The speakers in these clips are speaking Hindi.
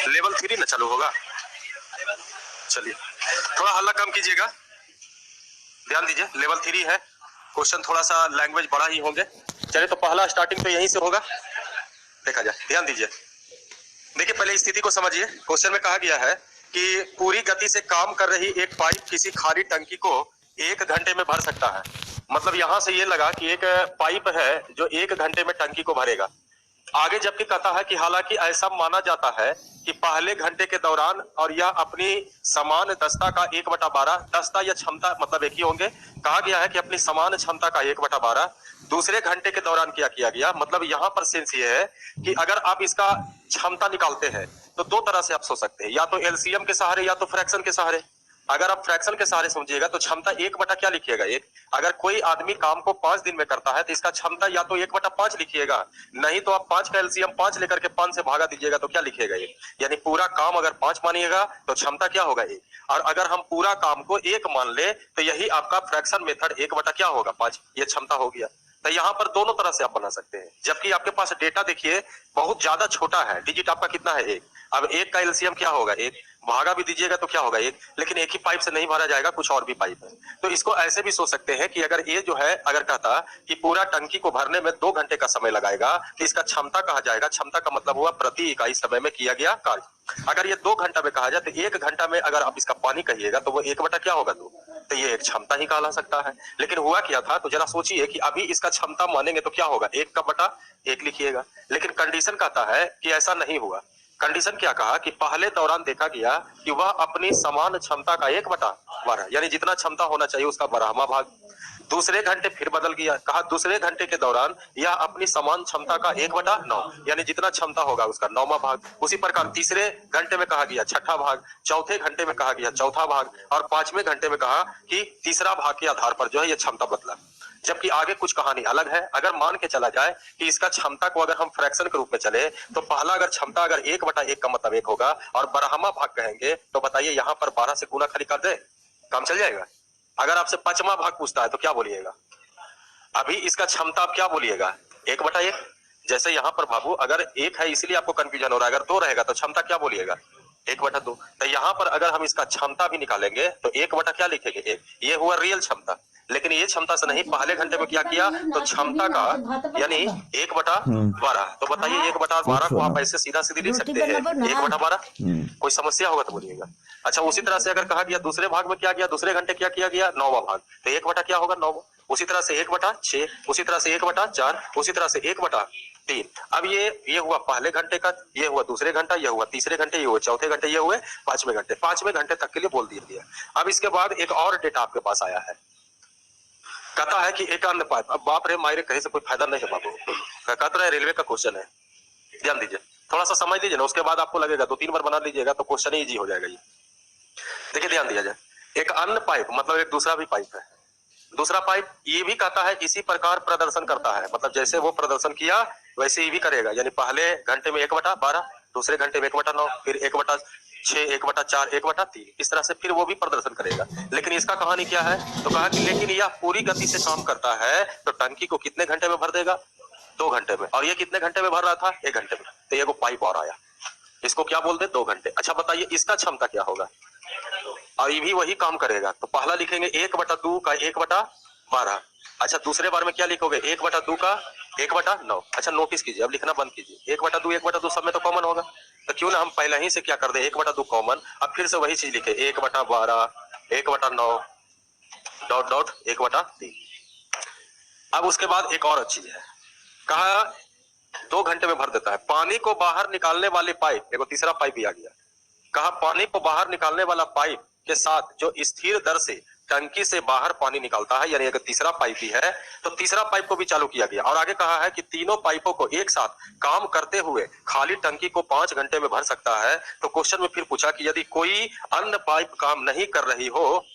लेवल 3 ना चालू होगा। चलिए थोड़ा हल्ला कम कीजिएगा, ध्यान दीजिए। लेवल 3 है, क्वेश्चन थोड़ा सा लैंग्वेज बड़ा ही होंगे। चलिए तो पहला स्टार्टिंग तो यहीं से होगा, देखा जाए। ध्यान दीजिए, देखिए पहले स्थिति को समझिए। क्वेश्चन में कहा गया है कि पूरी गति से काम कर रही एक पाइप किसी खाली टंकी को 1 घंटे में भर सकता है। मतलब यहां से ये लगा कि एक पाइप है जो 1 घंटे में टंकी को भरेगा। आगे जबकि कहता है कि हालांकि ऐसा माना जाता है कि पहले घंटे के दौरान और यह अपनी समान दस्ता का 1/12, दस्ता या क्षमता मतलब एक ही होंगे। कहा गया है कि अपनी समान क्षमता का 1/12 दूसरे घंटे के दौरान क्या किया गया। मतलब यहाँ पर सेंस ये है कि अगर आप इसका क्षमता निकालते हैं तो दो तरह से आप सोच सकते हैं, या तो एलसीएम के सहारे या तो फ्रैक्शन के सहारे। अगर आप फ्रैक्शन के सहारे समझिएगा तो क्षमता 1 बटा क्या लिखिएगा 1। अगर कोई आदमी काम को 5 दिन में करता है तो इसका क्षमता या तो 1/5 लिखिएगा, नहीं तो आप 5 का एलसीएम 5 लेकर के 5 से भागा दीजिएगा तो क्या लिखिएगा 1। यानी पूरा काम अगर 5 मानिएगा तो क्षमता क्या होगा 1, और अगर हम पूरा काम को 1 मान ले तो यही आपका फ्रैक्शन मेथड 1 बटा क्या होगा 5, ये क्षमता हो गया। तो यहाँ पर दोनों तरह से आप बना सकते हैं। जबकि आपके पास डेटा देखिए बहुत ज्यादा छोटा है, डिजिट आपका कितना है 1। अब 1 का एलसीएम क्या होगा 1, भागा भी दीजिएगा तो क्या होगा 1, लेकिन एक ही पाइप से नहीं भरा जाएगा, कुछ और भी पाइप है। तो इसको ऐसे भी सोच सकते हैं कि अगर ये जो है अगर कहता कि पूरा टंकी को भरने में 2 घंटे का समय लगाएगा तो इसका क्षमता कहा जाएगा। क्षमता का मतलब हुआ प्रति इकाई समय में किया गया कार्य। अगर ये 2 घंटा में कहा जाए तो 1 घंटा में अगर आप इसका पानी कहिएगा तो वो 1 बटा क्या होगा 2, तो ये एक क्षमता ही कहला सकता है। लेकिन हुआ क्या था तो जरा सोचिए कि अभी इसका क्षमता मानेंगे तो क्या होगा 1/1 लिखिएगा। लेकिन कंडीशन कहता है कि ऐसा नहीं हुआ। कंडीशन क्या कहा कि पहले दौरान देखा गया कि वह अपनी समान क्षमता का 1/12 यानी जितना क्षमता होना चाहिए उसका 12वां भाग। दूसरे घंटे फिर बदल गया, कहा दूसरे घंटे के दौरान यह अपनी समान क्षमता का 1/9 यानी जितना क्षमता होगा उसका 9वां भाग। उसी प्रकार तीसरे घंटे में कहा गया 6ठा भाग, चौथे घंटे में कहा गया 4था भाग, और 5वें घंटे में कहा कि तीसरा भाग के आधार पर जो है यह क्षमता बदला। जबकि आगे कुछ कहानी अलग है। अगर मान के चला जाए कि इसका क्षमता को अगर हम फ्रैक्शन के रूप में चले तो पहला अगर क्षमता अगर 1/1 का मतलब 1 होगा और 12वां भाग कहेंगे तो बताइए यहाँ पर 12 से गुना खाली कर दे, काम चल जाएगा। अगर आपसे 5वां भाग पूछता है तो क्या बोलिएगा, अभी इसका क्षमता आप क्या बोलिएगा 1/1। जैसे यहाँ पर बाबू अगर 1 है इसलिए आपको कंफ्यूजन हो रहा है, अगर 2 रहेगा तो क्षमता क्या बोलिएगा 1/2। तो यहाँ पर अगर हम इसका क्षमता भी निकालेंगे तो 1 बटा क्या लिखेंगे 1, ये हुआ रियल क्षमता। लेकिन ये क्षमता से नहीं, पहले घंटे में क्या किया तो क्षमता का यानी 1/12। तो बताइए 1/12 को आप ऐसे सीधा सीधी लिख सकते हैं 1/12, कोई समस्या होगा तो बोलिएगा। अच्छा उसी तरह से अगर कहा गया दूसरे भाग में क्या किया, दूसरे घंटे क्या किया गया 9वां भाग, तो 1 बटा क्या होगा 9। उसी तरह से 1/6, उसी तरह से 1/4, उसी तरह से 1/3। अब ये हुआ पहले घंटे का, ये हुआ दूसरे घंटा, ये हुआ तीसरे घंटे, ये हुआ चौथे घंटे, ये हुए 5वें घंटे। 5वें घंटे तक के लिए बोल दिया गया। अब इसके बाद एक और डेटा आपके पास आया है, कहता है कि एक अन्य पाइप। अब बाप रे मायरे कहीं से कोई फायदा नहीं है बाबू, कहता है रेलवे का क्वेश्चन है, ध्यान दीजिए थोड़ा सा समझ लीजिए ना, उसके बाद आपको लगेगा 2-3 बार बना लीजिएगा तो क्वेश्चन ही इजी हो जाएगा। ये देखिए ध्यान दिया जाए, एक अन्य पाइप मतलब एक दूसरा भी पाइप है। दूसरा पाइप ये भी कहता है इसी प्रकार प्रदर्शन करता है, मतलब जैसे वो प्रदर्शन किया वैसे ही भी करेगा। यानी पहले घंटे में 1/12, दूसरे घंटे में 1/9, फिर 1/6, 1/4, 1/3, इस तरह से फिर वो भी प्रदर्शन करेगा। लेकिन इसका कहानी क्या है तो कहा कि लेकिन यह पूरी गति से काम करता है तो टंकी को कितने घंटे में भर देगा 2 घंटे में। और ये कितने घंटे में भर रहा था 1 घंटे में। तो ये पाइप और आया, इसको क्या बोलते 2 घंटे। अच्छा बताइए इसका क्षमता क्या होगा, और ये भी वही काम करेगा। तो पहला लिखेंगे 1/2 का 1/12। अच्छा दूसरे बार में क्या लिखोगे 1/2 का 1/9। अच्छा नोटिस कीजिए, अब लिखना बंद कीजिए, 1/2 सब में तो कॉमन होगा, तो क्यों ना हम पहले ही से क्या कर दे 1/2 कॉमन। अब फिर से वही चीज लिखे 1/12, 1/9 डॉट डॉट 1/3। अब उसके बाद एक और चीज है, कहा 2 घंटे में भर देता है। पानी को बाहर निकालने वाले पाइप, देखो तीसरा पाइप भी आ गया। कहा पानी को बाहर निकालने वाला पाइप के साथ जो स्थिर दर से टंकी से बाहर पानी निकालता है, यानी अगर तीसरा पाइप भी है तो तीसरा पाइप को भी चालू किया गया। और आगे कहा है कि तीनों पाइपों को एक साथ काम करते हुए खाली टंकी को 5 घंटे में भर सकता है। तो क्वेश्चन में फिर पूछा कि यदि कोई अन्य पाइप काम नहीं कर रही हो,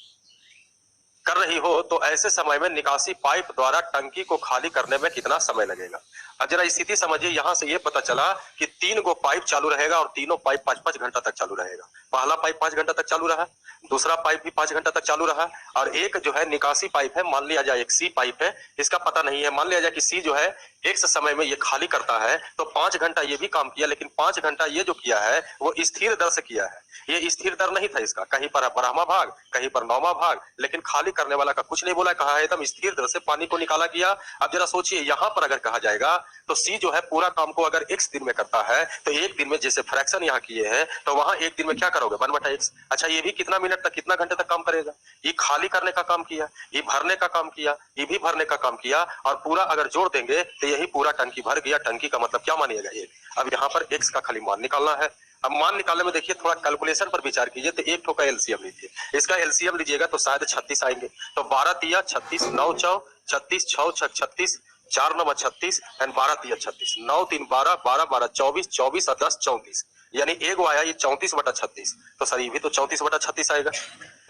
कर रही हो तो ऐसे समय में निकासी पाइप द्वारा टंकी को खाली करने में कितना समय लगेगा। अब जरा स्थिति समझिए, यहां से ये पता चला कि 3 गो पाइप चालू रहेगा और तीनों पाइप 5-5 घंटा तक चालू रहेगा। पहला पाइप 5 घंटा तक चालू रहा, दूसरा पाइप भी 5 घंटा तक चालू रहा, और एक जो है निकासी पाइप है, मान लिया जाए एक सी पाइप है, इसका पता नहीं है, मान लिया जाए कि सी जो है एक्स समय में ये खाली करता है, तो 5 घंटा ये भी काम किया, लेकिन 5 घंटा ये जो किया है वो स्थिर दर से किया है। ये स्थिर दर नहीं था इसका, कहीं पर 12वां भाग, कहीं पर 9वां भाग, लेकिन खाली करने वाला का कुछ नहीं बोला, कहा है एकदम स्थिर दर से पानी को निकाला गया। अब जरा सोचिए, यहां पर अगर कहा जाएगा तो सी जो है पूरा काम को अगर x दिन में करता है, तो एक दिन में जैसे फ्रैक्शन यहाँ किए हैं, तो वहां एक दिन में क्या करोगे 1/x। अच्छा, ये भी कितना मिनट तक, कितना घंटे तक काम करेगा। ये खाली करने का काम किया, ये भरने का काम किया, ये भी भरने का काम किया, और पूरा अगर जोड़ देंगे तो यही पूरा टंकी भर गया। टंकी का मतलब क्या मानिएगा ये। अब यहाँ पर x का खाली मान निकालना है। अब मान निकालने में देखिए थोड़ा कैलकुलेशन पर विचार कीजिए, तो एक ठो का एलसीएम लीजिए, इसका एलसीएम लीजिएगा तो शायद 36 आएंगे। तो 12 तिया 36, 9 चौ 36, 6 छक 36, 4 9 36 एंड 12 तिया 36, 9 3 12, 12 12 24, 24 और 10 34, यानी एगो आया ये 34/36। तो सर ये भी तो 34/36 आएगा।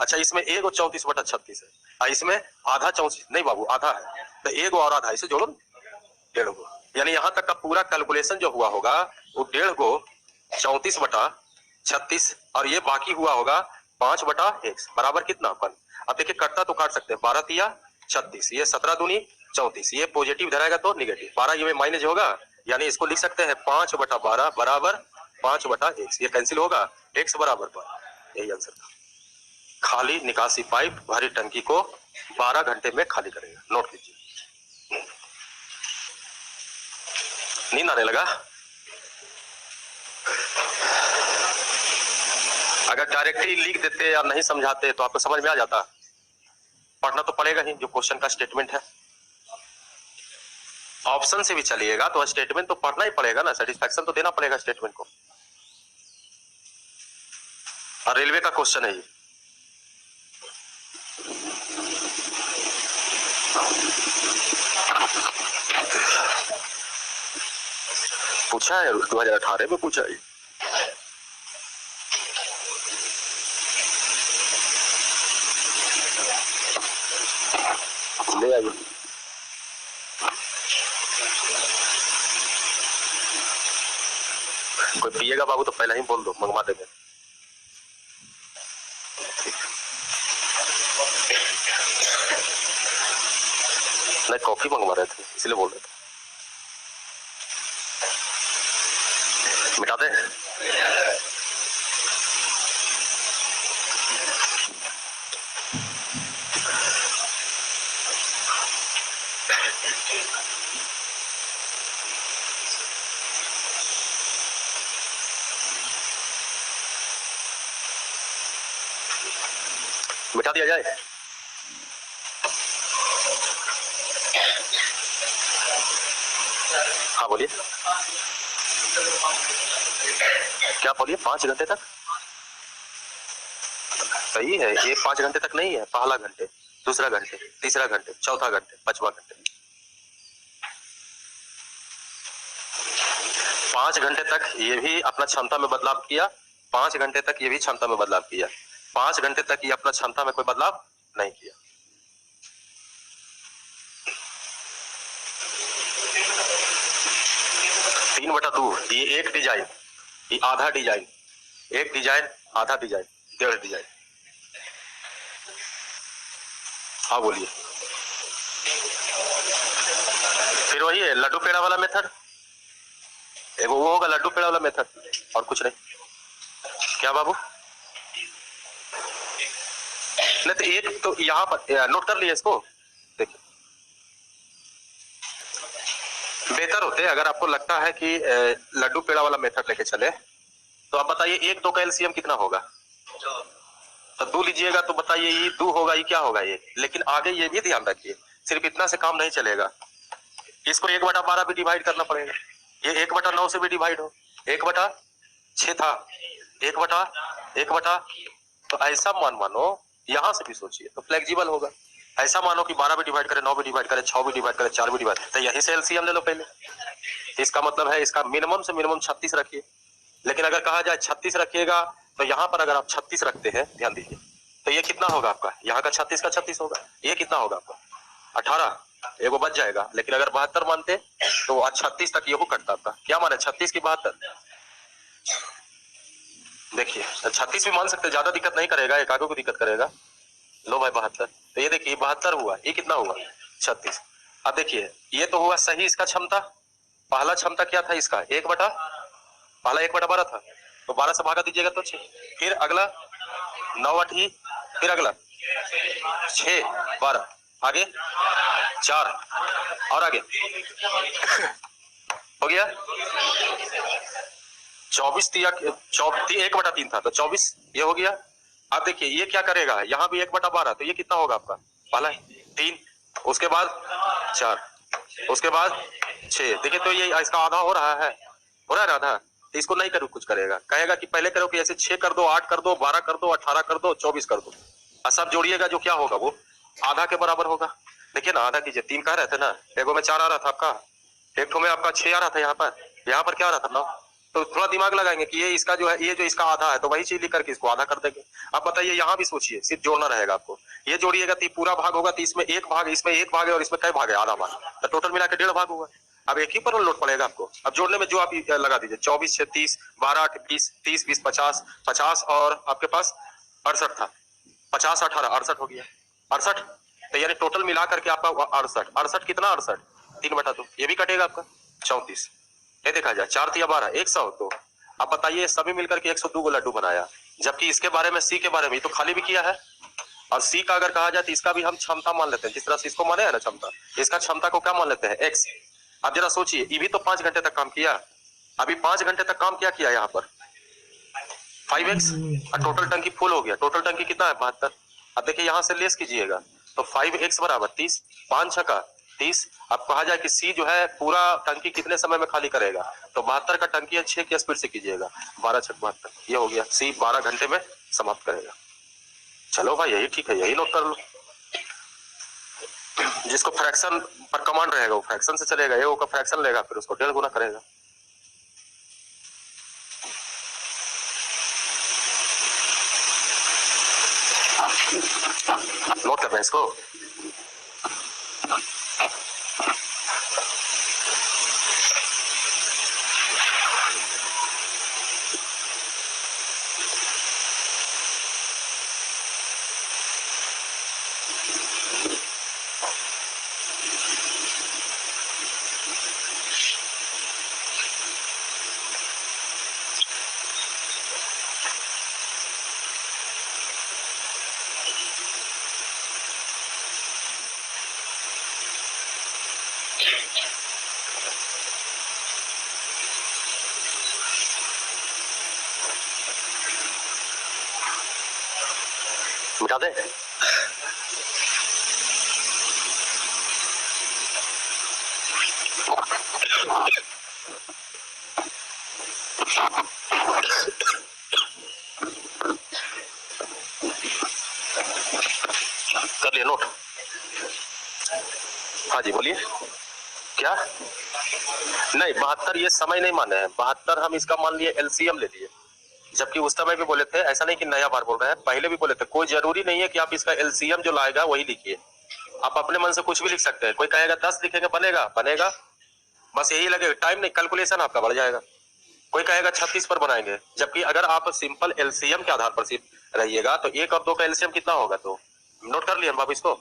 अच्छा, इसमें एगो 34/36 है, इसमें आधा 34 नहीं बाबू, आधा है, तो एगो और आधा, इसे जोड़ो 1.5 गो, यानी यहाँ तक का पूरा कैलकुलेशन जो हुआ होगा वो 1.5 गो 34/36, और ये बाकी हुआ होगा 5/x बराबर कितना अपन। अब देखिए कटता तो काट सकते हैं, 12 तिया 36, ये 17 दूनी 34, ये पॉजिटिव इधर आएगा तो निगेटिव, 12 ये में माइनस होगा, यानी इसको लिख सकते हैं 5/12 बराबर 5/x, ये कैंसिल होगा, x बराबर 12। यही आंसर था। खाली निकासी पाइप भरी टंकी को 12 घंटे में खाली करेगा। नोट कीजिए। नींद आने लगा? अगर डायरेक्टली लिख देते या नहीं समझाते तो आपको समझ में आ जाता। पढ़ना तो पड़ेगा ही, जो क्वेश्चन का स्टेटमेंट है। ऑप्शन से भी चलिएगा तो स्टेटमेंट तो पढ़ना ही पड़ेगा ना, सेटिस्फैक्शन तो देना पड़ेगा स्टेटमेंट को। और रेलवे का क्वेश्चन है ये। पूछा है 2018 में पूछा है। ले आइए। कोई पिएगा बाबू तो पहले ही बोल दो, मंगवा देंगे। नहीं, कॉफी मंगवा रहे थे इसलिए बोल रहे थे। मिटा दे। मिटा दिया जाए। हाँ बोलिए, क्या बोलिए? 5 घंटे तक सही है। ये 5 घंटे तक नहीं है, पहला घंटे, दूसरा घंटे, तीसरा घंटे, चौथा घंटे, 5वां घंटे। 5 घंटे तक ये भी अपना क्षमता में बदलाव किया, 5 घंटे तक ये भी क्षमता में बदलाव किया, 5 घंटे तक ये अपना क्षमता में कोई बदलाव नहीं किया। तीन बटा 2, ये एक डिजाइन, ये आधा डिजाइन, एक डिजाइन, आधा डिजाइन, 1.5 डिजाइन। हाँ बोलिए। फिर वही है लड्डू पेड़ा वाला मेथड, एक वो होगा लड्डू पेड़ा वाला मेथड, और कुछ नहीं। क्या बाबू? नहीं तो एक तो यहाँ पर नोट कर लिए इसको। देखिए बेहतर होते अगर आपको लगता है कि लड्डू पेड़ा वाला मेथड लेके चले, तो आप बताइए 1 2 का एलसीएम कितना होगा? तो 2 लीजिएगा तो बताइए ये 2 होगा, ये क्या होगा ये। लेकिन आगे ये भी ध्यान रखिए, सिर्फ इतना से काम नहीं चलेगा, इसको 1/12 भी डिवाइड करना पड़ेगा। ये 1/9 से भी डिवाइड हो, 1/6 था, 1/1, तो ऐसा मानो यहां से भी सोचिए तो फ्लेक्सिबल होगा। ऐसा मानो कि 12 भी डिवाइड करे, 9 भी डिवाइड करे, 6 भी डिवाइड करे, 4 भी डिवाइड, तो यही से एलसीएम ले लो पहले। इसका मतलब है इसका मिनिमम से मिनिमम 36 रखिए। लेकिन अगर कहा जाए 36 रखिएगा, तो यहाँ पर अगर आप 36 रखते हैं, ध्यान दीजिए, तो तो ये कितना होगा आपका, यहाँ का 36 का 36 होगा, ये कितना होगा आपका 18, एगो बच जाएगा। लेकिन अगर 72 मानते तो 36 तक ये कटता आपका। क्या माने 36 की 72, देखिए 36 भी मान सकते, ज्यादा दिक्कत नहीं करेगा, एक आगे को दिक्कत करेगा। लो भाई 72, तो ये देखिए 72 हुआ, ये कितना हुआ 36। अब देखिए ये तो हुआ सही इसका क्षमता, पहला क्षमता क्या था इसका 1/, पहला 1/12 था, तो 12 से भागा दीजिएगा तो 6, फिर अगला 9/8, फिर अगला 6, 12, आगे 4 और आगे हो गया 24, 1/3 था तो 24 ये हो गया। अब देखिए ये क्या करेगा, यहाँ भी 1/12, तो ये कितना होगा आपका, पहला 3, उसके बाद 4, उसके बाद 6, देखिए तो ये इसका आधा हो रहा है, आधा। तो इसको नहीं करो, कुछ करेगा, कहेगा कि पहले करो कि ऐसे 6 कर दो, 8 कर दो, 12 कर दो, 18 कर दो, 24 कर दो, और सब जोड़िएगा जो क्या होगा वो आधा के बराबर होगा। देखिए ना आधा कीजिए, 3 कह रहे थे ना, एगो में 4 आ रहा था आपका, एक में आपका 6 आ रहा था, यहाँ पर क्या आ रहा था 9। तो थोड़ा दिमाग लगाएंगे कि ये इसका जो है, ये जो इसका आधा है, तो वही चीज लिख करके इसको आधा कर देंगे। अब बताइए यहाँ भी सोचिए, सिर्फ जोड़ना रहेगा आपको, ये जोड़िएगा तो पूरा भाग होगा, तो इसमें 1 भाग, इसमें 1 भाग है, और इसमें कई भाग है, आधा भाग, तो टोटल मिला के 1.5 भाग होगा। अब एक ही पर लोड पड़ेगा आपको। अब जोड़ने में जो आप लगा दीजिए 24, 6, 30, 12, 8, 20, 30, 20, 50, 50 और आपके पास 68 था, 50, 18, 68 हो गया, 68, तो यानी टोटल मिला करके आपका 68, 68 कितना 68, 3/2, ये भी कटेगा आपका 34, ये देखा जाए 4 या 12, 100। तो अब बताइए सभी मिलकर के 102 को लड्डू बनाया, जबकि इसके बारे में सी के बारे में तो खाली भी किया है। और सी का अगर कहा जाए तो इसका भी हम क्षमता मान लेते हैं, जिस तरह से इसको माने है ना क्षमता, इसका क्षमता को क्या मान लेते हैं x। अब जरा सोचिए, ये भी तो 5 घंटे तक काम किया, अभी 5 घंटे तक काम क्या किया यहाँ पर 5x, और टोटल टंकी फुल हो गया। टोटल टंकी कितना है 72। अब देखिए यहाँ से लेस कीजिएगा तो 5x बराबर 30, 5 छक्का 30। अब कहा जाए कि सी जो है पूरा टंकी कितने समय में खाली करेगा, तो 72 का टंकी है, 6 की स्पीड से कीजिएगा, 12 छक 72, ये हो गया, सी 12 घंटे में समाप्त करेगा। चलो भाई यही ठीक है, यही नोट कर लो। जिसको फ्रैक्शन पर कमांड रहेगा वो फ्रैक्शन से चलेगा, ये का फ्रैक्शन लेगा, फिर उसको 1.5 गुना करेगा। नोट करना है इसको। मिटा दे। कर लिए नोट। हाँ जी बोलिए। क्या नहीं 72 ये समय नहीं माने हैं, 72 हम इसका मान लिए एलसीएम ले लिए, जबकि उस समय भी बोले थे, ऐसा नहीं कि नया बार बोल रहे हैं, पहले भी बोले थे कोई जरूरी नहीं है कि आप इसका एलसीएम जो लाएगा वही लिखिए, आप अपने मन से कुछ भी लिख सकते हैं। कोई कहेगा 10 लिखेंगे बनेगा, बस यही लगेगा, टाइम नहीं, कैलकुलेशन आपका बढ़ जाएगा। कोई कहेगा 36 पर बनाएंगे, जबकि अगर आप सिंपल एलसीएम के आधार पर सिर्फ रहिएगा तो 1 और 2 का एलसीएम कितना होगा, तो नोट कर लिया बाबू इसको।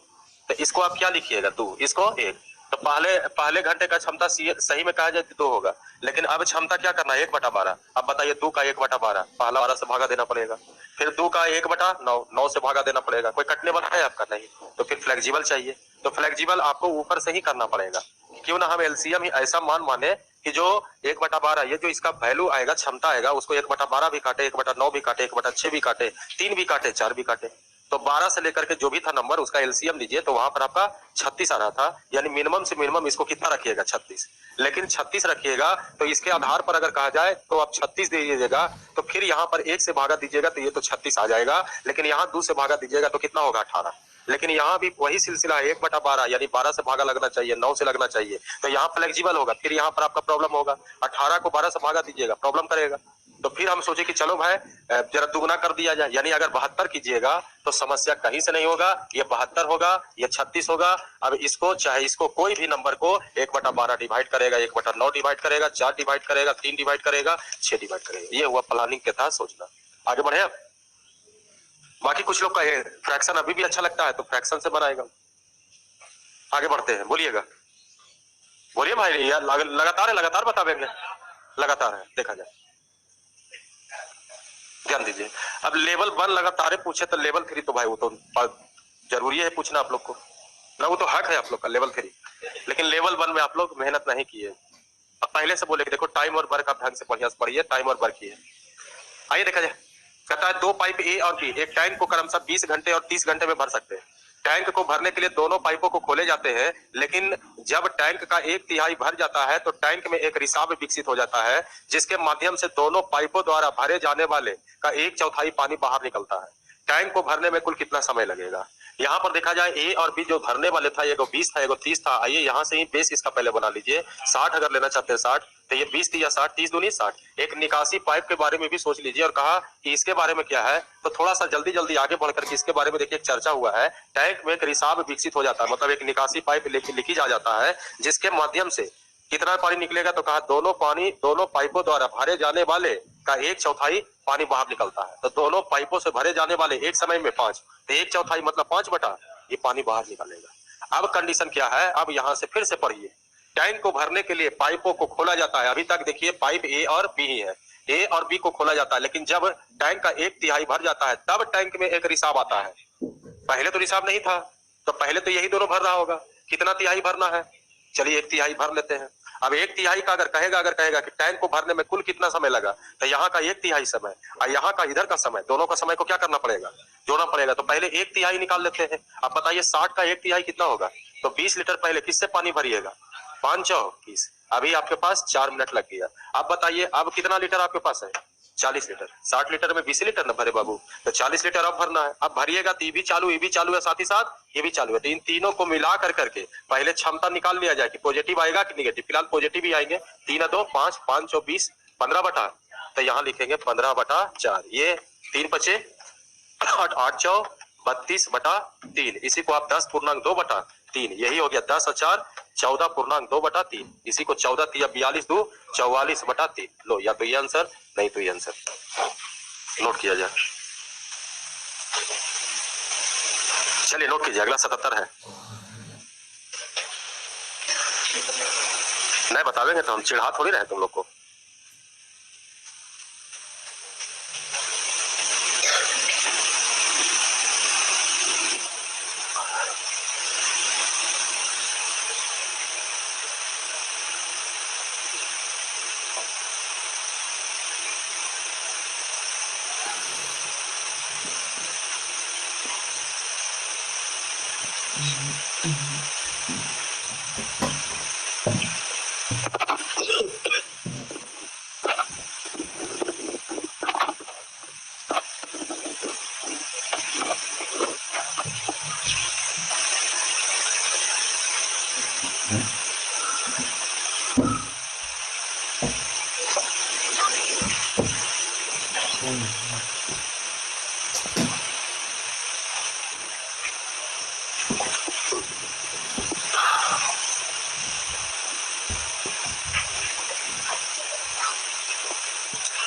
तो इसको आप क्या लिखिएगा 2, इसको 1, तो पहले घंटे का क्षमता सही में कहा जाए तो 2 होगा, लेकिन अब क्षमता क्या करना है 1/12। अब बताइए 2 का 1/12, पहला 12 से भागा देना पड़ेगा, फिर 2 का 1/9, 9 से भागा देना पड़ेगा। कोई कटने वाला है आपका नहीं, तो फिर फ्लेक्सिबल चाहिए, तो फ्लेक्सिबल आपको ऊपर से ही करना पड़ेगा। क्यों ना हम एलसीएम ही ऐसा माने कि जो 1/12 ये जो इसका वैल्यू आएगा, क्षमता आएगा, उसको 1/12 भी काटे, 1/9 भी काटे, 1/6 भी काटे, 3 भी काटे, 4 भी काटे, तो 12 से लेकर के जो भी था नंबर उसका एलसीएम लीजिए, तो वहां पर आपका 36 आ रहा था। यानी मिनिमम से मिनिमम इसको कितना रखिएगा 36, लेकिन 36 रखिएगा तो इसके आधार पर अगर कहा जाए तो आप 36 दे दीजिएगा, तो फिर यहाँ पर 1 से भागा दीजिएगा तो ये तो 36 आ जाएगा, लेकिन यहाँ 2 से भागा दीजिएगा तो कितना होगा 18। लेकिन यहाँ भी वही सिलसिला है 1/12, यानी 12 से भागा लगना चाहिए, 9 से लगना चाहिए, तो यहाँ फ्लेक्सिबल होगा। फिर यहाँ पर आपका प्रॉब्लम होगा, 18 को 12 से भागा दीजिएगा, प्रॉब्लम करेगा, तो फिर हम सोचे कि चलो भाई जरा दुगना कर दिया जाए, यानी अगर 72 कीजिएगा तो समस्या कहीं से नहीं होगा, ये 72 होगा, ये 36 होगा। अब इसको चाहे इसको कोई भी नंबर को 1/12 डिवाइड करेगा, 1/9 डिवाइड करेगा, 4 डिवाइड करेगा, 3 डिवाइड करेगा, 6 डिवाइड करेगा। ये हुआ प्लानिंग के तहत सोचना। आगे बढ़े। बाकी कुछ लोग कहे फ्रैक्शन अभी भी अच्छा लगता है तो फ्रैक्शन से बनाएगा। आगे बढ़ते हैं, बोलिएगा, बोलिए भाई यार, लगातार बतावेंगे, लगातार है, देखा जाए, ध्यान दीजिए। अब लेवल 1 लगातार पूछे तो लेवल 3 तो भाई वो तो जरूरी है पूछना आप लोग को ना, वो तो हक है आप लोग का लेवल 3। लेकिन लेवल 1 में आप लोग मेहनत नहीं किए। अब पहले से बोले कि देखो टाइम और वर्क आप ढंग से बढ़िया से पढ़िए, टाइम और वर्क किए। आइए देखा जाए, कहता है 2 पाइप ए और बी एक टैंक को क्रमशः 20 घंटे और 30 घंटे में भर सकते हैं। टैंक को भरने के लिए दोनों पाइपों को खोले जाते हैं, लेकिन जब टैंक का 1/3 भर जाता है तो टैंक में एक रिसाव विकसित हो जाता है, जिसके माध्यम से दोनों पाइपों द्वारा भरे जाने वाले का 1/4 पानी बाहर निकलता है। टैंक को भरने में कुल कितना समय लगेगा? यहाँ पर देखा जाए ए और बी जो भरने वाले था, एगो 20 था, एगो 30 था। आइए यहाँ से ही बेस इसका पहले बना लीजिए। 60 अगर लेना चाहते हैं 60, तो ये 20 या 60, 30 दूनी 60। एक निकासी पाइप के बारे में भी सोच लीजिए और कहा कि इसके बारे में क्या है, तो थोड़ा सा जल्दी आगे बढ़कर के इसके बारे में देखिए, एक चर्चा हुआ है। टैंक में एक रिसाव विकसित हो जाता है, मतलब एक निकासी पाइप लिखी जा जाता है, जिसके माध्यम से कितना पानी निकलेगा, तो कहा दोनों पाइपों द्वारा भरे जाने वाले का 1/4 पानी बाहर निकलता है। तो दोनों पाइपों से भरे जाने वाले एक समय में 5, तो 1/4 मतलब 5 ये पानी बाहर निकलेगा। अब कंडीशन क्या है, अब यहां से फिर से पढ़िए। टैंक को भरने के लिए पाइपों को खोला जाता है। अभी तक देखिए पाइप ए और बी ही है, ए और बी को खोला जाता है, लेकिन जब टैंक का 1/3 भर जाता है तब टैंक में एक रिसाव आता है। पहले तो रिसाव नहीं था, तो पहले तो यही दोनों भर रहा होगा। कितना तिहाई भरना है, चलिए 1/3 भर लेते हैं। अब 1/3 का अगर कहेगा कि टैंक को भरने में कुल कितना समय लगा, तो यहाँ का 1/3 समय और यहाँ का इधर का समय, दोनों का समय को क्या करना पड़ेगा, जोड़ना पड़ेगा। तो पहले 1/3 निकाल लेते हैं। अब बताइए 60 का 1/3 कितना होगा, तो 20 लीटर पहले किससे पानी भरिएगा, 5-20। अभी आपके पास 4 मिनट लग गया। अब बताइए अब कितना लीटर आपके पास है, 40 लीटर। 60 लीटर में 20 लीटर ना भरे बाबू, तो 40 लीटर अब भरना है। अब भरिएगा तो ये भी चालू है, साथ ही साथ ये भी चालू है। तो इन तीनों को मिला करके पहले क्षमता निकाल लिया जाए कि पॉजिटिव आएगा कि निगेटिव। फिलहाल पॉजिटिव ही आएंगे। 3 2 5, 5 4 20, 15 बटा, तो यहाँ लिखेंगे 15/4। ये 3 बचे 8, 8 4 32/3। इसी को आप 10.2/3, यही हो गया 10 और 4 14.2/3। इसी को 14 3 42 2 44/3। लो, या तो ये आंसर, नहीं तो ये आंसर। नोट किया जाए, चलिए नोट कीजिए। अगला 77 है। नहीं बतावेंगे तो हम चिढ़ा थोड़ी रहे तुम लोग को।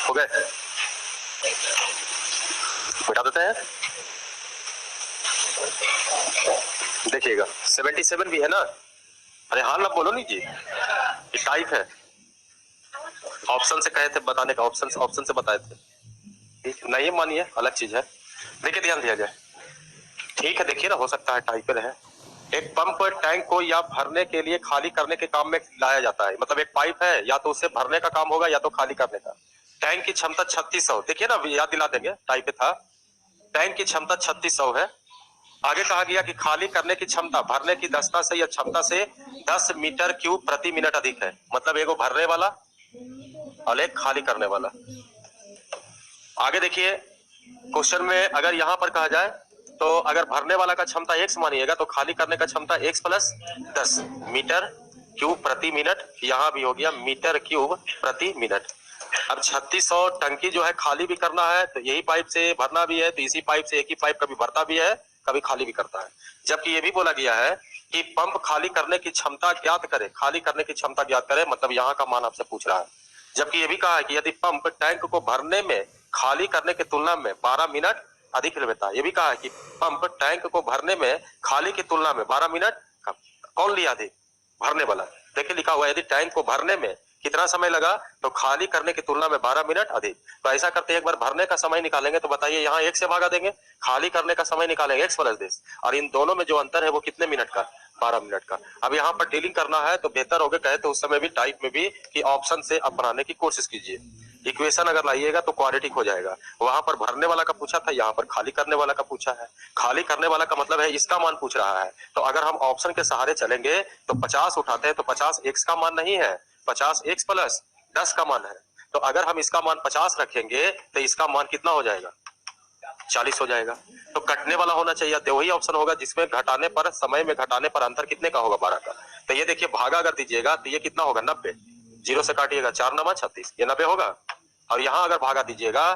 हो गए, बैठा देते हैं। देखिएगा 77 भी है ना। अरे हाँ ना बोलो नहीं जी, ये टाइप है। ऑप्शन से कहे थे बताने का, ऑप्शन से बताए थे। ठीक नहीं मानिए, अलग चीज है। देखिए ध्यान दिया जाए, ठीक है। देखिए ना, हो सकता है टाइपर है। एक पंप टैंक को या भरने के लिए खाली करने के काम में लाया जाता है। मतलब एक पाइप है, या तो उसे भरने का काम होगा या तो खाली करने का। टैंक की क्षमता 3600, देखिए ना, याद दिला देंगे, टाइप था। टैंक की क्षमता 3600 है। आगे कहा गया कि खाली करने की क्षमता भरने की दक्षता से या क्षमता से 10 मीटर क्यूब प्रति मिनट अधिक है। मतलब एगो भरने वाला और एक खाली करने वाला। आगे देखिए क्वेश्चन में अगर यहां पर कहा जाए तो अगर भरने वाला का क्षमता x मानिएगा तो खाली करने का क्षमता x + 10 मीटर क्यूब प्रति मिनट। यहां भी हो गया मीटर क्यूब प्रति मिनट। अब 3600 टंकी जो है खाली भी करना है तो यही पाइप से भरना भी है, तो इसी पाइप से एक ही पाइप कभी भरता भी है कभी खाली भी करता है। जबकि ये भी बोला गया है कि पंप खाली करने की क्षमता ज्ञात करे, खाली करने की क्षमता ज्ञात करे, मतलब यहाँ का मान आपसे पूछ रहा है। जबकि ये भी कहा है कि यदि पंप टैंक को भरने में खाली करने की तुलना में 12 मिनट अधिक लेता है। ये भी कहा है कि पंप टैंक को भरने में खाली की तुलना में 12 मिनट कम। कौन लिया अधिक? भरने वाला। देखिए लिखा हुआ है यदि टैंक को भरने में कितना समय लगा तो खाली करने की तुलना में 12 मिनट अधिक। तो ऐसा करते एक बार भरने का समय निकालेंगे तो बताइए यहाँ 1 से भागा देंगे, खाली करने का समय निकालेंगे x प्लस दिस, और इन दोनों में जो अंतर है वो कितने मिनट का? 12 मिनट का। अब यहाँ पर डीलिंग करना है तो बेहतर होगा कहे तो उस समय भी टाइप में भी कि ऑप्शन से आप बनाने की कोशिश कीजिए। इक्वेशन अगर लाइएगा तो क्वाड्रेटिक हो जाएगा। वहां पर भरने वाला का पूछा था, यहाँ पर खाली करने वाला का पूछा है। खाली करने वाला का मतलब है इसका मान पूछ रहा है, तो अगर हम ऑप्शन के सहारे चलेंगे तो 50 उठाते हैं तो 50 x का मान नहीं है, 50 x प्लस 10 का मान है। तो अगर हम इसका मान 50 रखेंगे तो इसका मान कितना हो जाएगा? 40 हो जाएगा। तो कटने वाला होना चाहिए, तो वही ऑप्शन होगा जिसमें घटाने पर, समय में घटाने पर अंतर कितने का होगा? 12 का। तो ये देखिए भागा अगर दीजिएगा तो ये कितना होगा? 90। 0 से काटिएगा 4 9 36, ये 90 होगा। और यहाँ अगर भागा दीजिएगा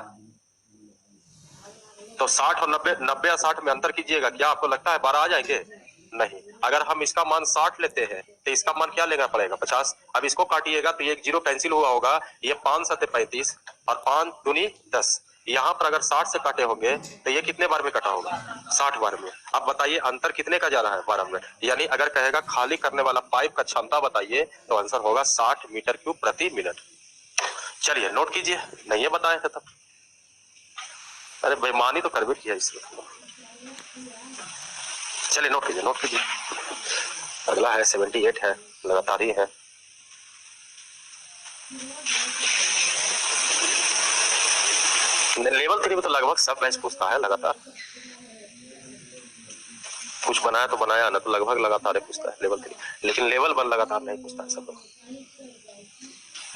तो 60 और 90, 90 या 60 में अंतर कीजिएगा, क्या आपको लगता है 12 आ जाएंगे? नहीं। अगर हम इसका मान 60 लेते हैं तो इसका मान क्या लेना पड़ेगा? 50। अब इसको काटिएगा तो ये एक 0 कैंसिल हुआ होगा, ये 5 7 35 और 5 दूनी 10। यहाँ पर अगर 60 से काटे होंगे तो ये कितने बार में कटा होगा? 60 बार में। अब बताइए अंतर कितने का जा रहा है? 12 मिनट। यानी अगर कहेगा खाली करने वाला पाइप का क्षमता बताइए तो आंसर होगा 60 मीटर क्यूब प्रति मिनट। चलिए नोट कीजिए, नहीं है बताया था तब। अरे बेईमानी तो कर भी किया इसमें। चलिए नोट कीजिए, नोट कीजिए। अगला है 78 है, लगातार ही है। लेवल 3 में तो लगभग सब बैच पूछता है लगातार, कुछ बनाया तो बनाया ना, तो लगभग लगातार पूछता है लेवल 3। लेकिन लेवल 1 लगातार नहीं पूछता है सब लोग।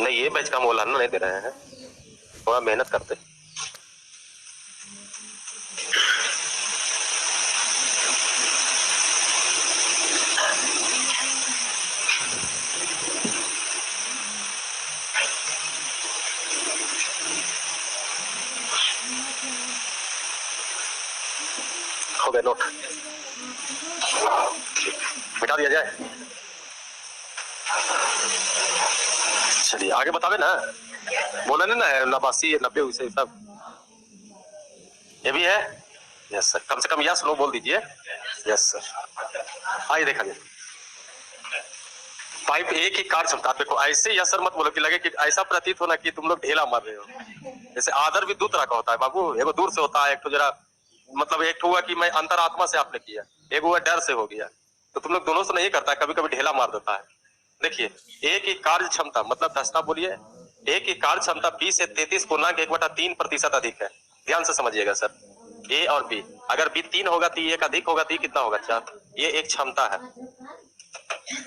नहीं ये बैच का हम उलाहना नहीं दे रहे हैं, थोड़ा मेहनत करते। हो गया नोट, मिटा दिया जाए। चलिए आगे बतावे ना, बोला नहीं ना है 89 90 उसे सब ये भी है। यस सर, कम से कम यस नो बोल दीजिए। Yes sir. आइए देखा जाए पाइप एक ही कार्य क्षमता। देखो ऐसे यस सर मत बोलो कि लगे कि ऐसा प्रतीत होना कि तुम लोग ढेला मार रहे हो। जैसे आदर भी दो तरह का होता है बाबू, एगो दूर से होता है, एक तो जरा मतलब एक हुआ कि मैं अंतरात्मा से आपने किया, एक हुआ डर से हो गया। तो तुम लोग दोनों से नहीं करता है, कभी कभी ढेला मार देता है। देखिए एक ही कार्य क्षमता मतलब दस्ता बोलिए, एक ही कार्य क्षमता 20 से 33.1/3% अधिक है। ध्यान से समझिएगा सर, ए और बी। अगर बी 3 होगा तो एक अधिक होगा तो कितना होगा? 4। ये एक क्षमता है।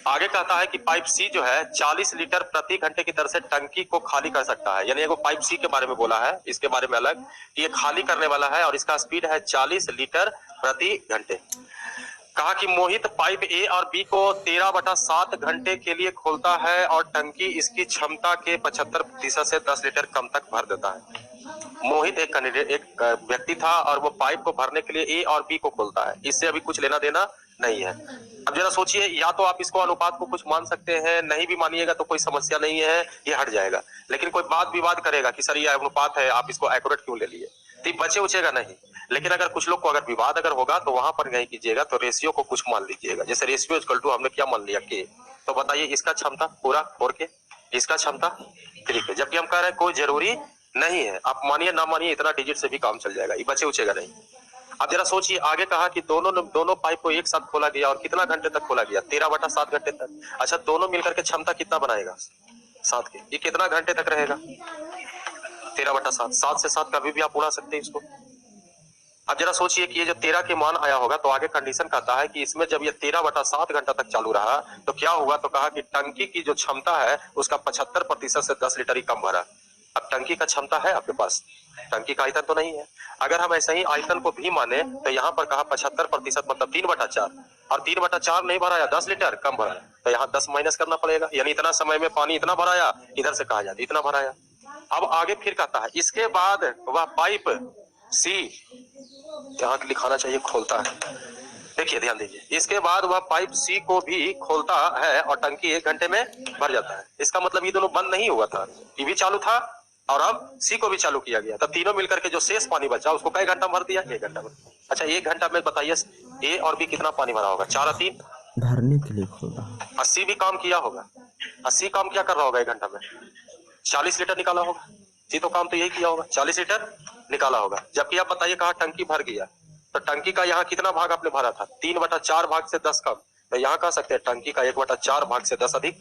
आगे कहता है कि पाइप सी जो है 40 लीटर प्रति घंटे की दर से टंकी को खाली कर सकता है। यानी एगो पाइप सी के बारे में बोला है, इसके बारे में अलग, ये खाली करने वाला है और इसका स्पीड है 40 लीटर प्रति घंटे। कहा कि मोहित पाइप ए और बी को 13/7 घंटे के लिए खोलता है और टंकी इसकी क्षमता के 75% से 10 लीटर कम तक भर देता है। मोहित एक व्यक्ति था और वो पाइप को भरने के लिए ए और बी को खोलता है। इससे अभी कुछ लेना देना नहीं है। अब जरा सोचिए, या तो आप इसको अनुपात को कुछ मान सकते हैं, नहीं भी मानिएगा तो कोई समस्या नहीं है, ये हट जाएगा। लेकिन कोई बात विवाद करेगा कि सर ये अनुपात है, आप इसको एक्यूरेट क्यों ले लिए, तो बचे उचेगा नहीं। लेकिन अगर कुछ लोग को अगर विवाद अगर होगा तो वहां पर नहीं कीजिएगा, तो रेशियो को कुछ मान लीजिएगा। जैसे रेशियो इक्वल टू हमने क्या मान लिया के, तो बताइए इसका क्षमता पूरा 4 के, इसका क्षमता 3 के। जबकि हम कह रहे हैं कोई जरूरी नहीं है, आप मानिए ना मानिए इतना डिजिट से भी काम चल जाएगा, ये बचे उचेगा नहीं। अब जरा सोचिए, आगे कहा कि दोनों पाइप को एक साथ खोला गया और कितना घंटे तक खोला गया? 13/7 घंटे तक। अच्छा दोनों मिलकर के क्षमता कितना बनाएगा? 7 के। ये कितना घंटे तक रहेगा? 13/7। 7 से 7 कभी भी आप उड़ा सकते हैं इसको। अब जरा सोचिए कि ये जो 13 के मान आया होगा तो आगे कंडीशन कहता है कि इसमें जब ये 13/7 घंटा तक चालू रहा तो क्या हुआ? तो कहा कि टंकी की जो क्षमता है उसका 75% से 10 लीटर ही कम भरा। अब टंकी का क्षमता है आपके पास, टंकी का आयतन तो नहीं है। अगर हम ऐसे ही आयतन को भी माने तो यहाँ पर कहा 75% मतलब 3/4, और 3/4 नहीं भराया, 10 लीटर कम भराया, तो यहाँ 10 माइनस करना पड़ेगा। यानी इतना समय में पानी इतना भराया, इधर से कहा जाता इतना भराया। अब आगे फिर कहता है इसके बाद वह पाइप सी, यहाँ लिखाना चाहिए खोलता है, देखिए ध्यान दीजिए, इसके बाद वह पाइप सी को भी खोलता है और टंकी 1 घंटे में भर जाता है। इसका मतलब ये दोनों बंद नहीं हुआ था, ये भी चालू था और अब सी को भी चालू किया गया, तब तीनों मिलकर के जो शेष पानी बचा उसको कई घंटा भर दिया, 1 घंटा में। अच्छा 1 घंटा में बताइए ए और बी कितना पानी भरा होगा, 4 और 3 भरने के लिए खोला। 80 भी काम किया होगा, 80 काम क्या कर रहा होगा 1 घंटा में, 40 लीटर निकाला होगा, सी तो काम तो यही किया होगा, 40 लीटर निकाला होगा। जबकि आप बताइए कहा टंकी भर गया, तो टंकी का यहाँ कितना भाग आपने भरा था, 3/4 भाग से 10 कम, तो यहाँ कह सकते हैं टंकी का 1/4 भाग से 10 अधिक,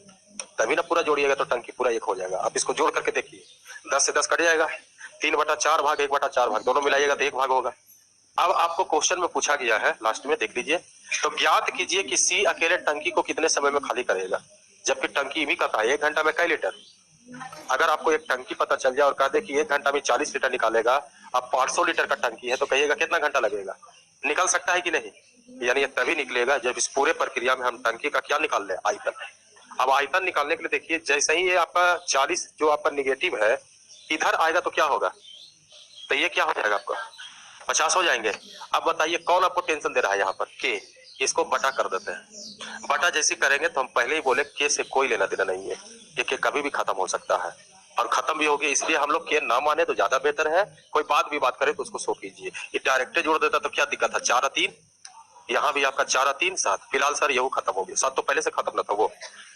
तभी ना पूरा जोड़िएगा तो टंकी पूरा 1 हो जाएगा। आप इसको जोड़ करके देखिए, 10 से 10 कट जाएगा, 3/4 भाग 1/4 भाग दोनों मिलाइएगा तो 1 भाग होगा। अब आपको क्वेश्चन में पूछा गया है, लास्ट में देख लीजिए, तो ज्ञात कीजिए कि सी अकेले टंकी को कितने समय में खाली करेगा, जबकि टंकी भी कहता है 1 घंटा में कई लीटर। अगर आपको एक टंकी पता चल जाए और कह दे कि 1 घंटा में 40 लीटर निकालेगा, अब 500 लीटर का टंकी है तो कहिएगा कितना घंटा लगेगा, निकल सकता है कि नहीं, यानी ये तभी निकलेगा जब इस पूरे प्रक्रिया में हम टंकी का क्या निकाल ले, आयतन। अब आयतन निकालने के लिए देखिए, जैसे ही ये आपका 40 जो आपका निगेटिव है इधर आएगा तो क्या होगा, तो ये क्या हो जाएगा आपका 50 हो जाएंगे। अब बताइए कौन आपको टेंशन दे रहा है यहाँ पर, के, इसको बटा कर देते हैं, बटा जैसी करेंगे तो हम पहले ही बोले के से कोई लेना देना नहीं है, ये के कभी भी खत्म हो सकता है और खत्म भी होगी, इसलिए हम लोग के ना माने तो ज्यादा बेहतर है, कोई बात भी बात करे तो उसको सो कीजिए। ये डायरेक्ट जोड़ देता तो क्या दिक्कत है, 4 और 3, यहाँ भी आपका 4 और 3 7, फिलहाल सर यही खत्म हो गया, 7 तो पहले से खत्म न था वो।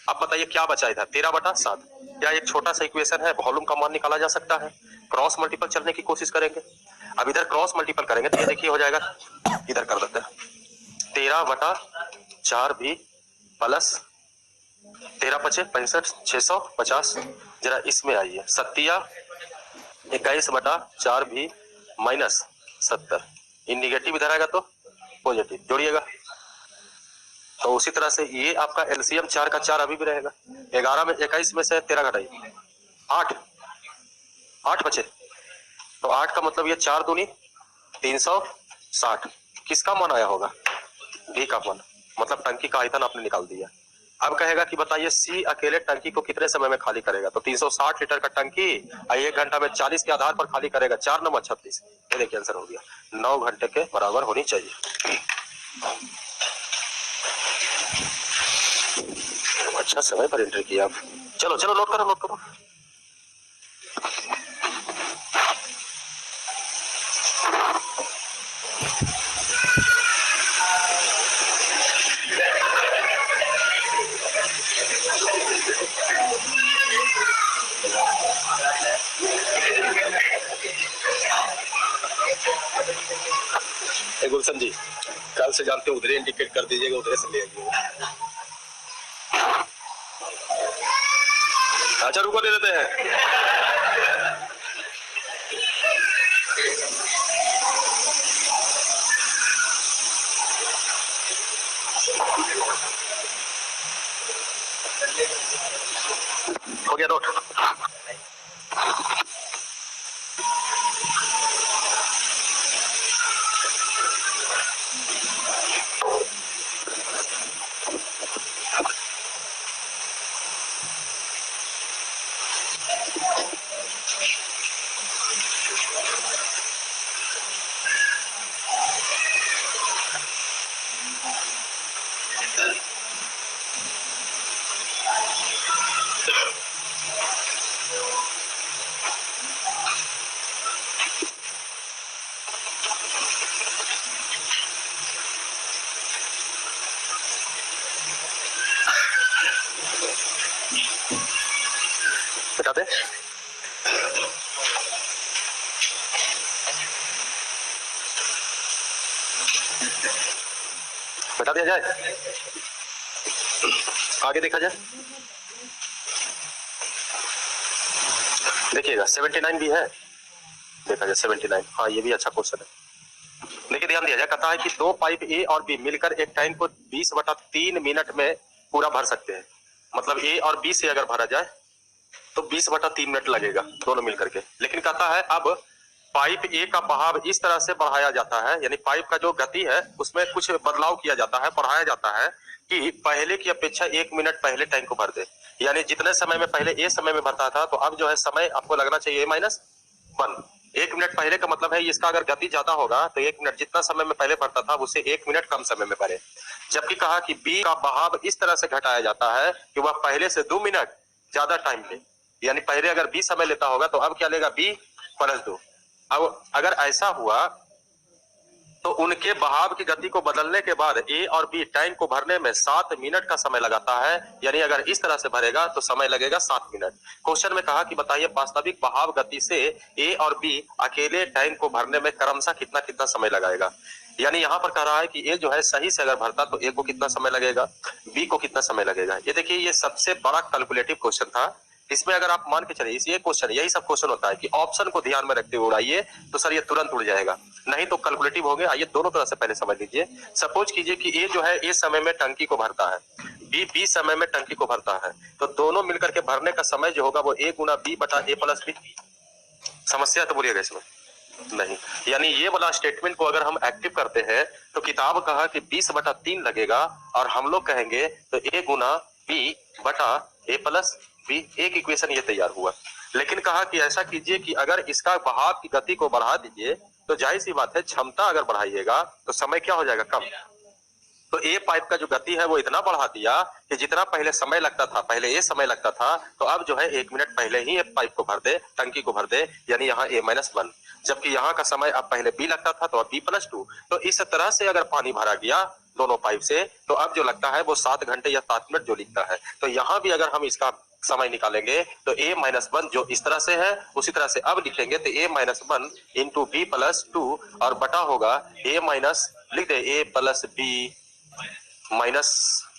अब बताइए क्या बचा इधर, 13/7, क्या एक छोटा सा इक्वेशन है, वॉल्यूम का मान निकाला जा सकता है, क्रॉस मल्टीपल चलने की कोशिश करेंगे। अब इधर क्रॉस मल्टीपल करेंगे तो ये देखिए हो जाएगा, इधर कर देते हैं 13/4 भी प्लस 13 × 5 = 65, 650, जरा इसमें आइए 21/4 भी माइनस 70, इन निगेटिव इधर आएगा तो पॉजिटिव, जोड़िएगा तो उसी तरह से ये आपका एलसीएम 4 का 4 अभी भी रहेगा, 11 में 21 में से 13 घटाइए 8 बचे, तो 8 का मतलब ये 4 दूनी 360, किसका मान आया होगा, बी का मान, मतलब टंकी का आयतन आपने निकाल दिया। अब कहेगा कि बताइए सी अकेले टंकी को कितने समय में खाली करेगा, तो 360 लीटर का टंकी 1 घंटा में 40 के आधार पर खाली करेगा, 4 9 36, ये देखिए आंसर हो गया, 9 घंटे के बराबर होनी चाहिए। अच्छा समय पर एंटर किया आप, चलो चलो नोट करो नोट करो। गुलशन जी कल से जानते हो, उधरे इंडिकेट कर दीजिएगा, उधरे से ले आइएगा। अच्छा रुको दे देते हैं, हो गया नोट। बता दे, बता दिया जाए, आगे देखा जाए, देखिएगा 79 भी है, देखा जाए 79, हाँ ये भी अच्छा क्वेश्चन है। देखिए ध्यान दिया जाए, कहता है कि 2 पाइप ए और बी मिलकर एक टैंक को 20/3 मिनट में पूरा भर सकते हैं, मतलब ए और बी से अगर भरा जाए तो 20/3 मिनट लगेगा दोनों मिलकर के। लेकिन कहता है अब पाइप ए का बहाव इस तरह से बढ़ाया जाता है, यानी पाइप का जो गति है उसमें कुछ बदलाव किया जाता है, बढ़ाया जाता है, कि पहले की अपेक्षा 1 मिनट पहले टैंक को भर दे। यानी जितने समय में पहले ए समय में भरता था तो अब जो है समय आपको लगना चाहिए A-1। 1 मिनट पहले का मतलब है इसका अगर गति ज्यादा होगा तो 1 मिनट जितना समय में पहले भरता था उससे 1 मिनट कम समय में भरे। जबकि कहा कि बी का बहाव इस तरह से घटाया जाता है कि वह पहले से 2 मिनट ज्यादा टाइम ले। यानी पहले अगर बी समय लेता होगा तो अब क्या लेगा B+2। अब अगर ऐसा हुआ तो उनके बहाव की गति को बदलने के बाद ए और बी टैंक को भरने में 7 मिनट का समय लगाता है। यानी अगर इस तरह से भरेगा तो समय लगेगा 7 मिनट। क्वेश्चन में कहा कि बताइए वास्तविक बहाव गति से ए और बी अकेले टैंक को भरने में क्रमशः कितना कितना समय लगाएगा। यानी यहाँ पर कह रहा है कि ए जो है सही से अगर भरता तो ए को कितना समय लगेगा, बी को कितना समय लगेगा। ये देखिए ये सबसे बड़ा कैलकुलेटिव क्वेश्चन था। इसमें अगर आप मान के चलिए ये क्वेश्चन यही सब क्वेश्चन होता है कि ऑप्शन को ध्यान में रखते हुए उड़ाइए तो सर ये तुरंत उड़ जाएगा, नहीं तो कैलकुलेटिव हो गया। आइए दोनों तरह से पहले समझ लीजिए। सपोज कीजिए कि ए जो है ए समय में टंकी को भरता है, बी समय में टंकी को भरता है, तो दोनों मिलकर के भरने का समय जो होगा वो A गुना B बटा A+B। समस्या तो बोलिएगा इसमें नहीं। यानी ये वाला स्टेटमेंट को अगर हम एक्टिव करते हैं तो किताब कहा कि 20/3 लगेगा और हम लोग कहेंगे तो A गुना B बटा A+B। एक इक्वेशन ये तैयार हुआ। लेकिन कहा कि ऐसा कीजिए कि अगर इसका बहाव की गति को बढ़ा दीजिए तो जाहिर सी बात है क्षमता अगर बढ़ाइएगा तो समय क्या हो जाएगा कम। तो ए पाइप का जो गति है वो इतना बढ़ा दिया कि जितना पहले समय लगता था, पहले ए समय लगता था तो अब जो है 1 मिनट पहले ही पाइप को भर दे, टंकी को भर दे। यानी यहाँ A-1, जबकि यहाँ का समय अब पहले बी लगता था तो अब B+2। तो इस तरह से अगर पानी भरा गया दोनों पाइप से तो अब जो लगता है वो 7 घंटे या 7 मिनट जो लिखता है। तो यहाँ भी अगर हम इसका समय निकालेंगे तो A-1 जो इस तरह से है उसी तरह से अब लिखेंगे तो A-1 इंटू B+2 और बटा होगा A- लिख दे A+B माइनस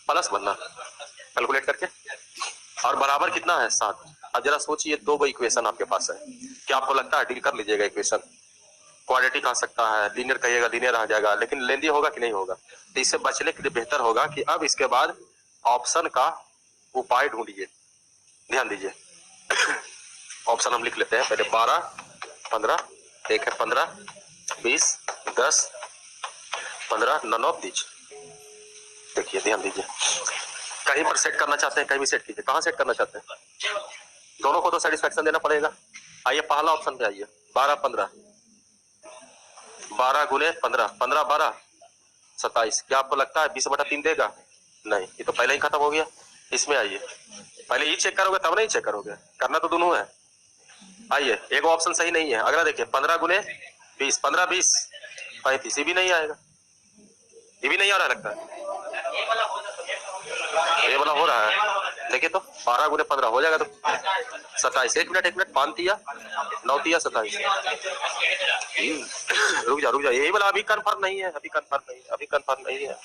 प्लस बनना कैलकुलेट करके और बराबर कितना है 7। अब जरा सोचिए दो इक्वेशन आपके पास है, क्या आपको लगता है डील कर लीजिएगा इक्वेशन? क्वाड्रेटिक आ सकता है, लीनियर कहिएगा लीनियर आ जाएगा, लेकिन लेंदी होगा कि नहीं होगा। तो इससे बचने के लिए बेहतर होगा कि अब इसके बाद ऑप्शन का उपाय ढूंढिए। ध्यान दीजिए ऑप्शन हम लिख लेते हैं पहले। 12, 15, एक है 15, 20, 10, 15, नन ऑफ दीज। देखिए ध्यान दीजिए, कहीं पर सेट करना चाहते हैं कहीं भी सेट कीजिए। कहाँ सेट करना चाहते हैं? दोनों को तो सेटिस्फैक्शन देना पड़ेगा। आइए पहला ऑप्शन पे आइए। 12, 15, 12 गुने 15, 15, 12, 27। क्या आपको लगता है 20/3 देगा? नहीं, ये तो पहले ही खत्म हो गया। इसमें आइए, पहले ये चेक करोगे तब नहीं चेक करोगे, करना तो दोनों है। आइए एक ऑप्शन सही नहीं है, अगला देखिए 15 गुने 20, 15, 20, 35। ये भी नहीं आएगा, ये भी नहीं आ रहा लगता है। ये वाला हो रहा है, देखिए तो 12 गुने 15 हो जाएगा तो 27। 1 मिनट 5 तिया 9 तिया 27। रुक जा यही वाला अभी कंफर्म नहीं है, अभी कंफर्म नहीं है।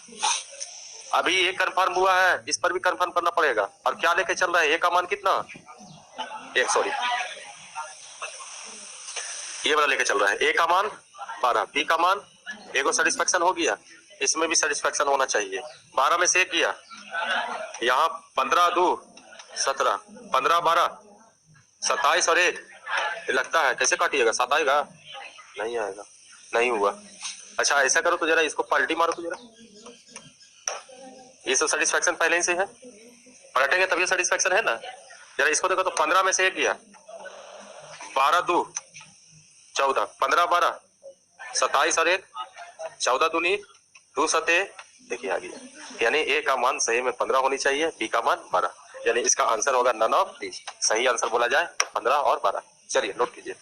अभी ये कंफर्म हुआ है, इस पर भी कंफर्म करना पड़ेगा। और क्या लेके चल रहा है? ए का मान कितना? सॉरी ये वाला लेके चल रहा है। ए का मान 12, बी का मान, ए को सेटिस्फैक्शन हो गया, इसमें भी सेटिस्फैक्शन होना चाहिए। 12 में से किया, यहाँ 15 2 17, 15 12 27 और 1 लगता है कैसे काटिएगा? 7 आएगा? नहीं आएगा, नहीं हुआ। अच्छा ऐसा करो तो जरा इसको पलटी मारो तो जरा, ये सब सेटिस्फैक्शन पहले ही से है, पलटेंगे तभी सेटिस्फैक्शन है ना। जरा इसको देखो तो 15 में से 1 किया, 12 2 14, 15 12 27 और 1 14 दूनी 2 7। देखिए आ गया। यानी ए का मान सही में 15 होनी चाहिए, बी का मान 12। यानी इसका आंसर होगा नन ऑफ दीज। सही आंसर बोला जाए 15 और 12। चलिए नोट कीजिए।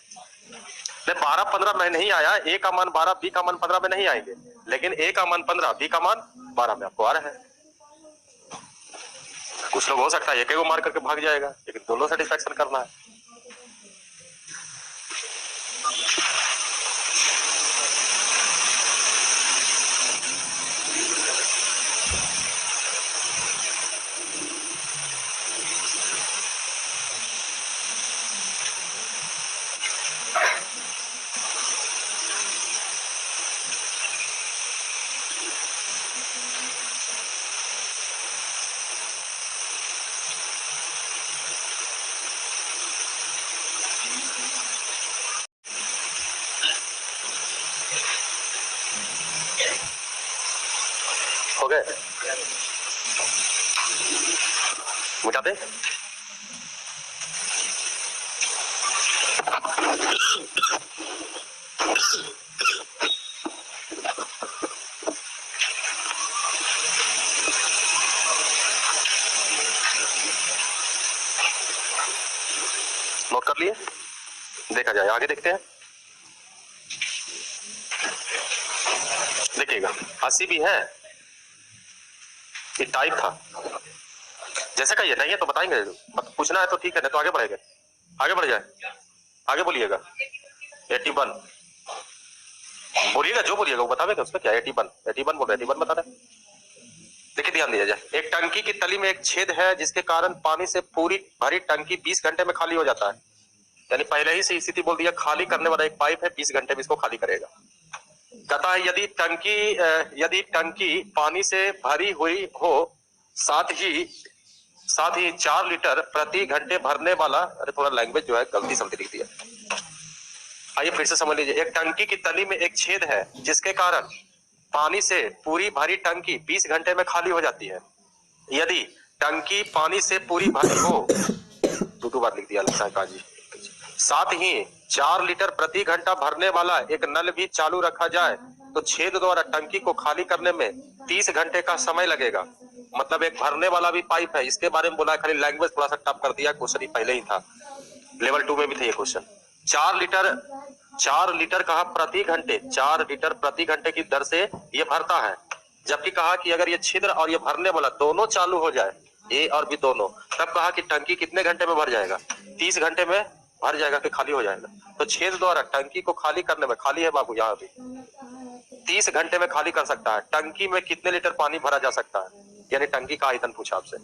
12 15 में नहीं आया, ए का मान 12 बी का मान 15 में नहीं आएंगे, लेकिन ए का मान 15 बी का मान 12 में आपको आ रहा है। कुछ लोग हो सकता है एक को मार करके भाग जाएगा, लेकिन दोनों सेटिस्फैक्शन करना है। हो गए? मिटा दे। नोट कर लिए, देखा जाए, आगे देखते हैं। देखिएगा 80 भी है, ये टाइप था जैसे का, ये नहीं है तो बताएंगे, पूछना है तो ठीक है, नहीं तो आगे बढ़ेगा, आगे बढ़ जाए, आगे बोलिएगा। 81 बोलिएगा, जो बोलिएगा वो बतावेगा, उसमें क्या 81 बोल रहे, 81 बता रहे। देखिए ध्यान दिया जाए, एक टंकी की तली में एक छेद है जिसके कारण पानी से पूरी भरी टंकी 20 घंटे में खाली हो जाता है। यानी पहले ही से स्थिति बोल दिया, खाली करने वाला एक पाइप है, 20 घंटे में इसको खाली करेगा। कहता है यदि टंकी पानी से भरी हुई हो, साथ ही 4 लीटर प्रति घंटे भरने वाला, अरे थोड़ा लैंग्वेज जो है गलती से लिख दिया, आइए फिर से समझ लीजिए। एक टंकी की तली में एक छेद है जिसके कारण पानी से पूरी भरी टंकी 20 घंटे में खाली हो जाती है। यदि टंकी पानी से पूरी भरी हो, दो बार लिख दिया लगता है काजी। साथ ही 4 लीटर प्रति घंटा भरने वाला एक नल भी चालू रखा जाए तो छेद द्वारा टंकी को खाली करने में 30 घंटे का समय लगेगा। मतलब एक भरने वाला भी पाइप है, इसके बारे में बोला है, खाली लैंग्वेज थोड़ा सा टफ कर दिया, क्वेश्चन ही पहले ही था, लेवल 2 में भी था ये क्वेश्चन। 4 लीटर कहा प्रति घंटे, 4 लीटर प्रति घंटे की दर से ये भरता है। जबकि कहा कि अगर ये छिद्र और ये भरने वाला दोनों चालू हो जाए, ए और बी दोनों, तब कहा कि टंकी कितने घंटे में भर जाएगा, 30 घंटे में भर जाएगा कि खाली हो जाएगा। तो छेद द्वारा टंकी को खाली करने में, खाली है बाबू यहाँ भी, 30 घंटे में खाली कर सकता है। टंकी में कितने लीटर पानी भरा जा सकता है, यानी टंकी का आयतन पूछा आपसे।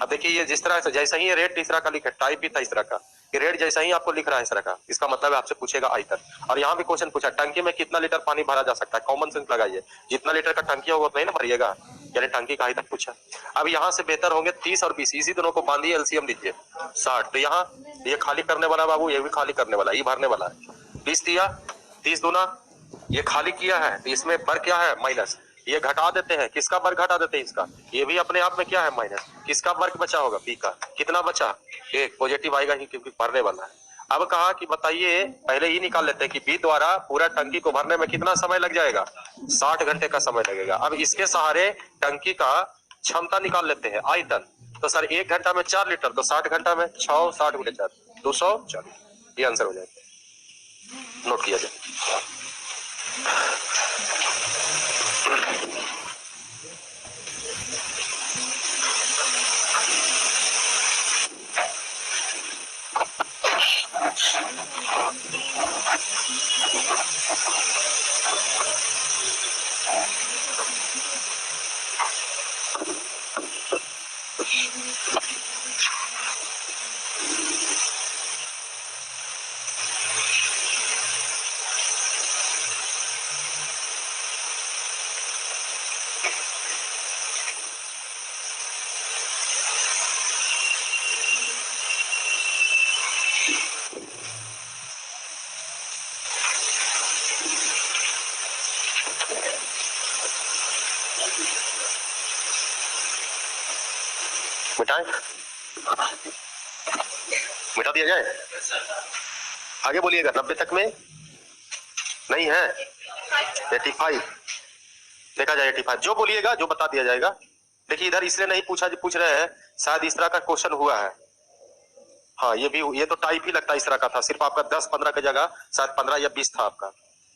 अब देखिए ये जिस तरह से, जैसा ही ये रेट तीसरा का लिखा, टाइप भी था इस तरह का, ये रेट जैसा ही आपको लिख रहा है इस तरह का, इसका मतलब आपसे पूछेगा आयतन। और यहाँ भी क्वेश्चन पूछा टंकी में कितना लीटर पानी भरा जा सकता है, कॉमन सेंस लगाइए, जितना लीटर का टंकी होगा उतना ही ना भरिएगा, यानी टंकी का आयतन पूछा। अब यहाँ से बेहतर होंगे 30 और 20, इसी दोनों को बांधिए, एलसीएम लीजिए 60। तो यहाँ ये खाली करने वाला बाबू, ये भी खाली करने वाला, ये भरने वाला है। 20 दिया, 30 दूना, ये खाली किया है, तो इसमें बर क्या है, माइनस, ये घटा देते हैं, किसका वर्ग घटा देते हैं, इसका, ये भी अपने आप में क्या है माइनस, किसका वर्ग बचा होगा, बी का, कितना बचा, एक पॉजिटिव आएगा ही क्योंकि भरने वाला है। अब कहा कि बताइए, पहले ही निकाल लेते हैं कि बी द्वारा पूरा टंकी को भरने में कितना समय लग जाएगा, 60 घंटे का समय लगेगा। अब इसके सहारे टंकी का क्षमता निकाल लेते हैं, आयतन। तो सर 1 घंटा में 4 लीटर, तो 60 घंटा में 6, 60 गुणे 4, 240, ये आंसर हो जाएगा। नोट किया जाए। मिटाएं, मिटा दिया जाए, आगे बोलिएगा। 90 तक में नहीं है, 85 देखा जाए, 85 जो बोलिएगा जो बता दिया जाएगा। देखिए इधर इसलिए नहीं पूछा, जो पूछ रहे हैं शायद इस तरह का क्वेश्चन हुआ है, हाँ ये भी, ये तो टाइप ही लगता है इस तरह का था, सिर्फ आपका 10-15 की जगह शायद 15 या 20 था आपका,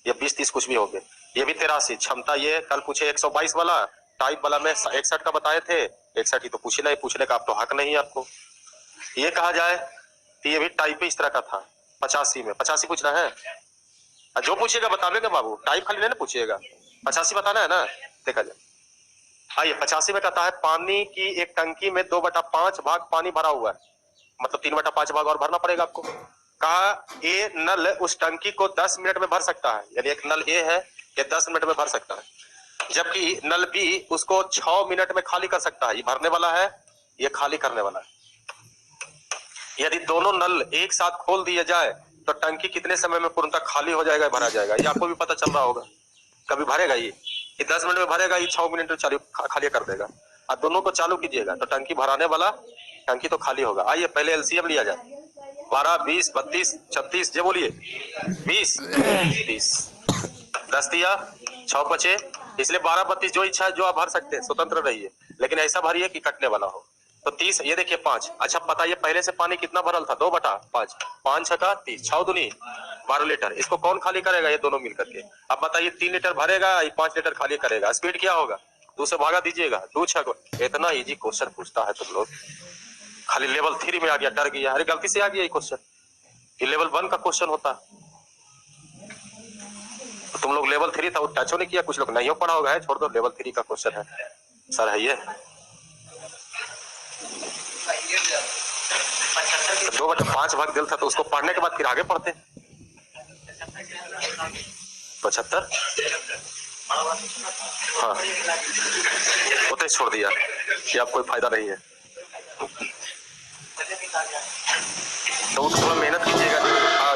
ये 20-30 कुछ भी हो गए। ये भी 83 क्षमता, ये कल पूछे 122 वाला, टाइप वाला में 61 का बताए थे, 61 ही तो पूछे नहीं, पूछने का आप तो हक नहीं है आपको। ये कहा जाए तो ये भी टाइप इस तरह का था, 85 में, 85 पूछना है, जो पूछेगा बतावेगा बाबू, टाइप खाली नहीं ना पूछिएगा, 85 बताना है ना। देखा जाए, आइए 85 में कहता है पानी की एक टंकी में 2/5 भाग पानी भरा हुआ है, मतलब 3/5 भाग और भरना पड़ेगा आपको। कहा ए नल उस टंकी को 10 मिनट में भर सकता है, यानी एक नल ए है, ये 10 मिनट में भर सकता है, जबकि नल बी उसको 6 मिनट में खाली कर सकता है। ये भरने वाला है, ये खाली करने वाला है। यदि दोनों नल एक साथ खोल दिए जाए तो टंकी कितने समय में पूर्णतः खाली हो जाएगा, भरा जाएगा, ये आपको भी पता चल रहा होगा। कभी भरेगा ये 10 मिनट में भरेगा, ये 6 मिनट में चालू खाली कर देगा। और दोनों को चालू कीजिएगा तो टंकी भराने वाला टंकी तो खाली होगा। आइए पहले एलसीएम लिया जाए। 12, 20, 32, 36, जे बोलिए 20, 30, 10 दिया, 6 बचे, इसलिए 12, 32 जो इच्छा है जो आप भर सकते हैं, स्वतंत्र रहिए, लेकिन ऐसा भरिए कि कटने वाला हो। तो 30, ये देखिए 5। अच्छा बताइए पहले से पानी कितना भरल था? 2/5, 5 छका 30, 6 दूनी 12 लीटर। इसको कौन खाली करेगा? ये दोनों मिलकर के। अब बताइए 3 लीटर भरेगा, 5 लीटर खाली करेगा, स्पीड क्या होगा? 2 से भागा दीजिएगा, 2 छक। इतना इजी क्वेश्चन पूछता है तुम लोग, खाली लेवल 3 में आ गया, डर गया, अरे गलती से आ गया ये क्वेश्चन, ये लेवल 1 का क्वेश्चन होता। तो तुम लोग लेवल 3 था वो टच नहीं किया, कुछ लोग नहीं हो पढ़ा होगा, है छोड़ दो, लेवल 3 का क्वेश्चन है सर, है ये। 2/5 भाग दिल था तो उसको पढ़ने के बाद फिर आगे पढ़ते। 75, हाँ उतने छोड़ दिया कि अब कोई फायदा नहीं है। तो थोड़ा मेहनत कीजिएगा।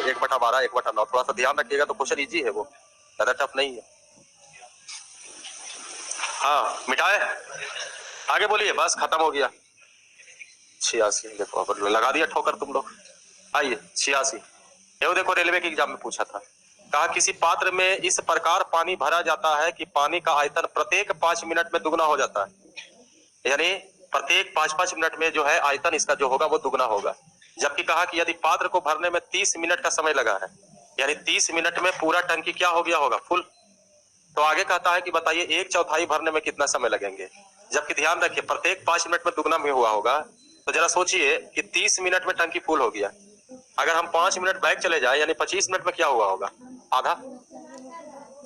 1/12, 1/9, थोड़ा सा ध्यान रखिएगा तो क्वेश्चन इजी है, वो ज्यादा टफ नहीं है। हाँ मिटाए, आगे बोलिए, बस खत्म हो गया। 86 देखो अब लगा दिया ठोकर तुम लोग। आइए 86, ये देखो रेलवे के एग्जाम में पूछा था, कहा किसी पात्र में इस प्रकार पानी भरा जाता है कि पानी का आयतन प्रत्येक 5 मिनट में दुगना हो जाता है, यानी प्रत्येक 5-5 मिनट में जो है आयतन इसका जो होगा वो दुगना होगा। जबकि कहा कि यदि पात्र को भरने में 30 मिनट का समय लगा है, यानी 30 मिनट में पूरा टंकी क्या हो गया होगा? फुल। तो आगे कहता है कि बताइए 1/4 भरने में कितना समय लगेंगे? जबकि ध्यान रखिए प्रत्येक 5 मिनट में दुगना में हुआ होगा, तो जरा सोचिए कि 30 मिनट में टंकी फुल हो गया, अगर हम 5 मिनट बैक चले जाए यानी 25 मिनट में क्या हुआ होगा? आधा।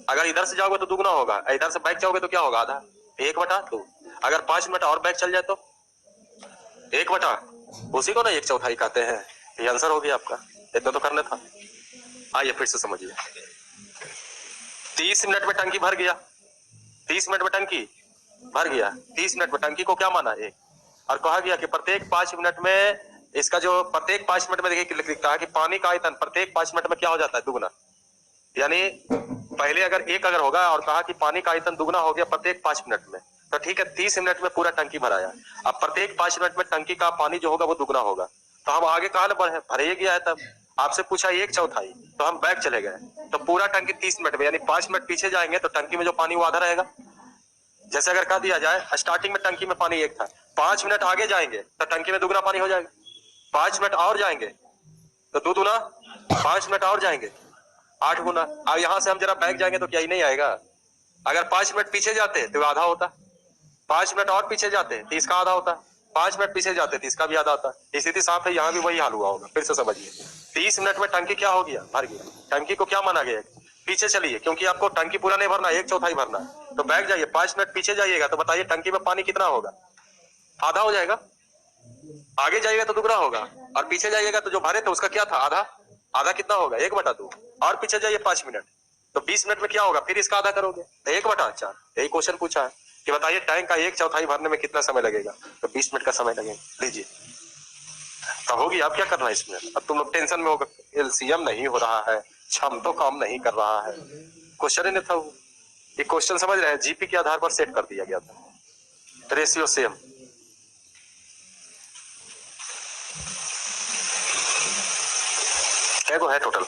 अगर इधर से जाओगे तो दुगना होगा, इधर से बैक जाओगे तो क्या होगा? आधा। 1/2। अगर 5 मिनट और बैक चल जाए तो 1/, उसी को ना 1/4 कहते हैं। ये आंसर हो गया आपका, इतना तो करना था। आइए फिर से समझिए, 30 मिनट में टंकी भर गया, 30 मिनट में टंकी भर गया, 30 मिनट में टंकी को क्या माना? 1। और कहा गया कि प्रत्येक 5 मिनट में इसका जो प्रत्येक 5 मिनट में देखिए लिखता है कि पानी का आयतन प्रत्येक 5 मिनट में क्या हो जाता है? दुगना। यानी पहले अगर 1 अगर होगा और कहा कि पानी का आयतन दुगना हो गया प्रत्येक 5 मिनट में, तो ठीक है 30 मिनट में पूरा टंकी भराया। अब प्रत्येक 5 मिनट में टंकी का पानी जो होगा वो दुगना होगा, तो हम आगे कहा बढ़े, भरे गया है। तब आपसे पूछा 1/4, तो हम बैक चले गए, तो पूरा टंकी 30 मिनट में, यानी 5 मिनट पीछे जाएंगे तो टंकी में जो पानी वो आधा रहेगा। जैसे अगर कह दिया जाए स्टार्टिंग में टंकी में पानी 1 था, 5 मिनट आगे जाएंगे तो टंकी में दुगना पानी हो जाएगा, 5 मिनट और जाएंगे तो 2 दूना, 5 मिनट और जाएंगे 8 गुना। अब यहां से हम जरा बैक जाएंगे तो क्या ही नहीं आएगा? अगर 5 मिनट पीछे जाते तो आधा होता, 5 मिनट और पीछे जाते तो इसका आधा होता, 5 मिनट पीछे जाते तो इसका भी आधा होता। स्थिति साफ है, यहाँ भी वही हाल हुआ होगा। फिर से समझिए, 30 मिनट में टंकी क्या हो गया? भर गया। टंकी को क्या माना गया? पीछे चलिए, क्योंकि आपको टंकी पूरा नहीं भरना, 1/4 भरना है, तो बैक जाइए, 5 मिनट पीछे जाइएगा तो बताइए टंकी में पानी कितना होगा? आधा हो जाएगा। आगे जाइएगा तो दुगना होगा, और पीछे जाइएगा तो जो भरे थे उसका क्या था? आधा। आधा कितना होगा? 1/2। और पीछे जाइए 5 मिनट, तो 20 मिनट में क्या होगा? फिर इसका आधा करोगे तो 1/4। यही क्वेश्चन पूछा है कि बताइए टैंक का 1/4 भरने में कितना समय लगेगा? तो 20 मिनट का समय लगेगा। लीजिए तब होगी। आप क्या करना है इसमें? अब तुम लोग टेंशन में होगा, एलसीएम नहीं हो रहा है, छम तो काम नहीं कर रहा है, क्वेश्चन ही नहीं था वो। ये क्वेश्चन समझ रहे हैं, जीपी के आधार पर सेट कर दिया गया था, रेशियो सेम। क्या है टोटल?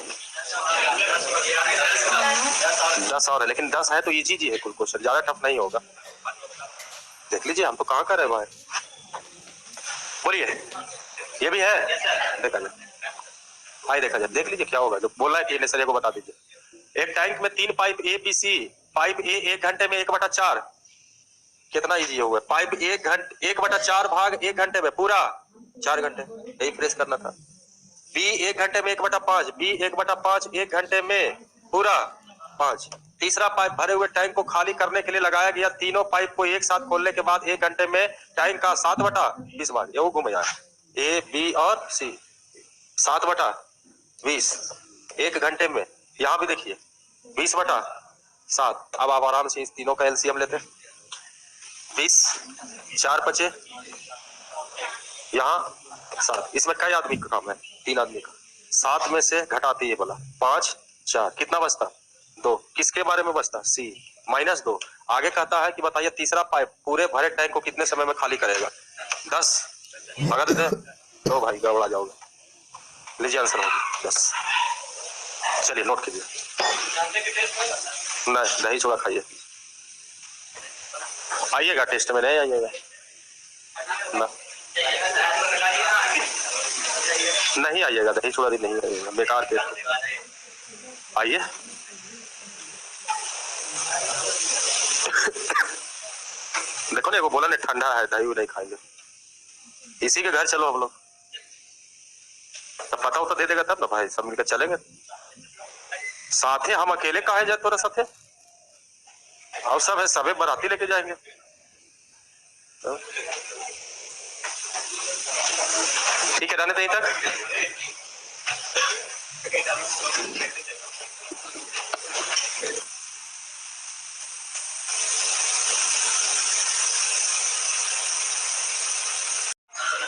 10 और है, लेकिन 10 है तो इजी जी है, कुल क्वेश्चन ज्यादा टफ नहीं होगा। देख लीजिए, हम तो कहाँ कर रहे भाई। बोलिए, ये भी है, देखा जाए, आइए देखा जाए, देख लीजिए क्या होगा। जो बोला है कि सर को बता दीजिए। एक टैंक में 3 pipe A B C, pipe A 1 घंटे में 1/4, कितना इजी हुआ? पाइप 1/4 भाग 1 घंटे में पूरा 4 घंटे, यही प्रेस करना था। बी 1 घंटे में 1/5, बी 1/5 1 घंटे में पूरा 5। तीसरा पाइप भरे हुए टैंक को खाली करने के लिए लगाया गया। तीनों पाइप को एक साथ खोलने के बाद 1 घंटे में टैंक का 7/20 भाग, ये वो घूम जाए, ए बी और सी, 7/20 1 घंटे में। यहाँ भी देखिए 20/7। अब आप आराम से इस तीनों का एलसीएम लेते, 20, 4 बचे, यहाँ 7। इसमें कई आदमी का काम है? 3 आदमी का। 7 में से घटाते ये बोला 5, 4, कितना बचता? 2। किसके बारे में बचता? सी, -2। आगे कहता है कि बताइए तीसरा पाइप पूरे भरे टैंक को कितने समय में खाली करेगा? 10। भगा देते तो भाई गड़बड़ा जाओगे। लीजिए आंसर हो बस। चलिए नोट कीजिए। नहीं दही चूड़ा खाइए। आइएगा टेस्ट में, नहीं आइएगा ना, नहीं आइएगा, दही चूड़ा भी नहीं आइएगा, बेकार के आइए। देखो ना, वो बोला नहीं ठंडा है, दही नहीं खाएंगे। इसी के घर चलो हम लोग, तब पता होता दे देगा तब ना भाई, सब मिलकर चलेंगे साथे। हम अकेले काहे जाए तोरा साथे, और सब है, सबे बाराती लेके जाएंगे। ठीक है, रहने दे तक।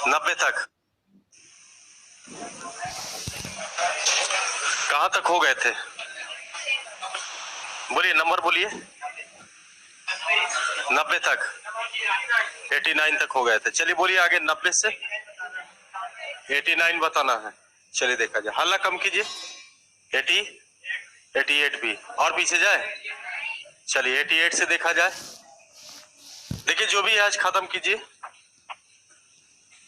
नब्बे तक कहां तक हो गए थे? बोलिए नंबर बोलिए। 90 तक, 89 तक हो गए थे। चलिए बोलिए आगे, 90 से 89 बताना है। चलिए देखा जाए, हल्ला कम कीजिए। 80, 88 भी, और पीछे जाए। चलिए 88 से देखा जाए। देखिए जो भी है आज खत्म कीजिए।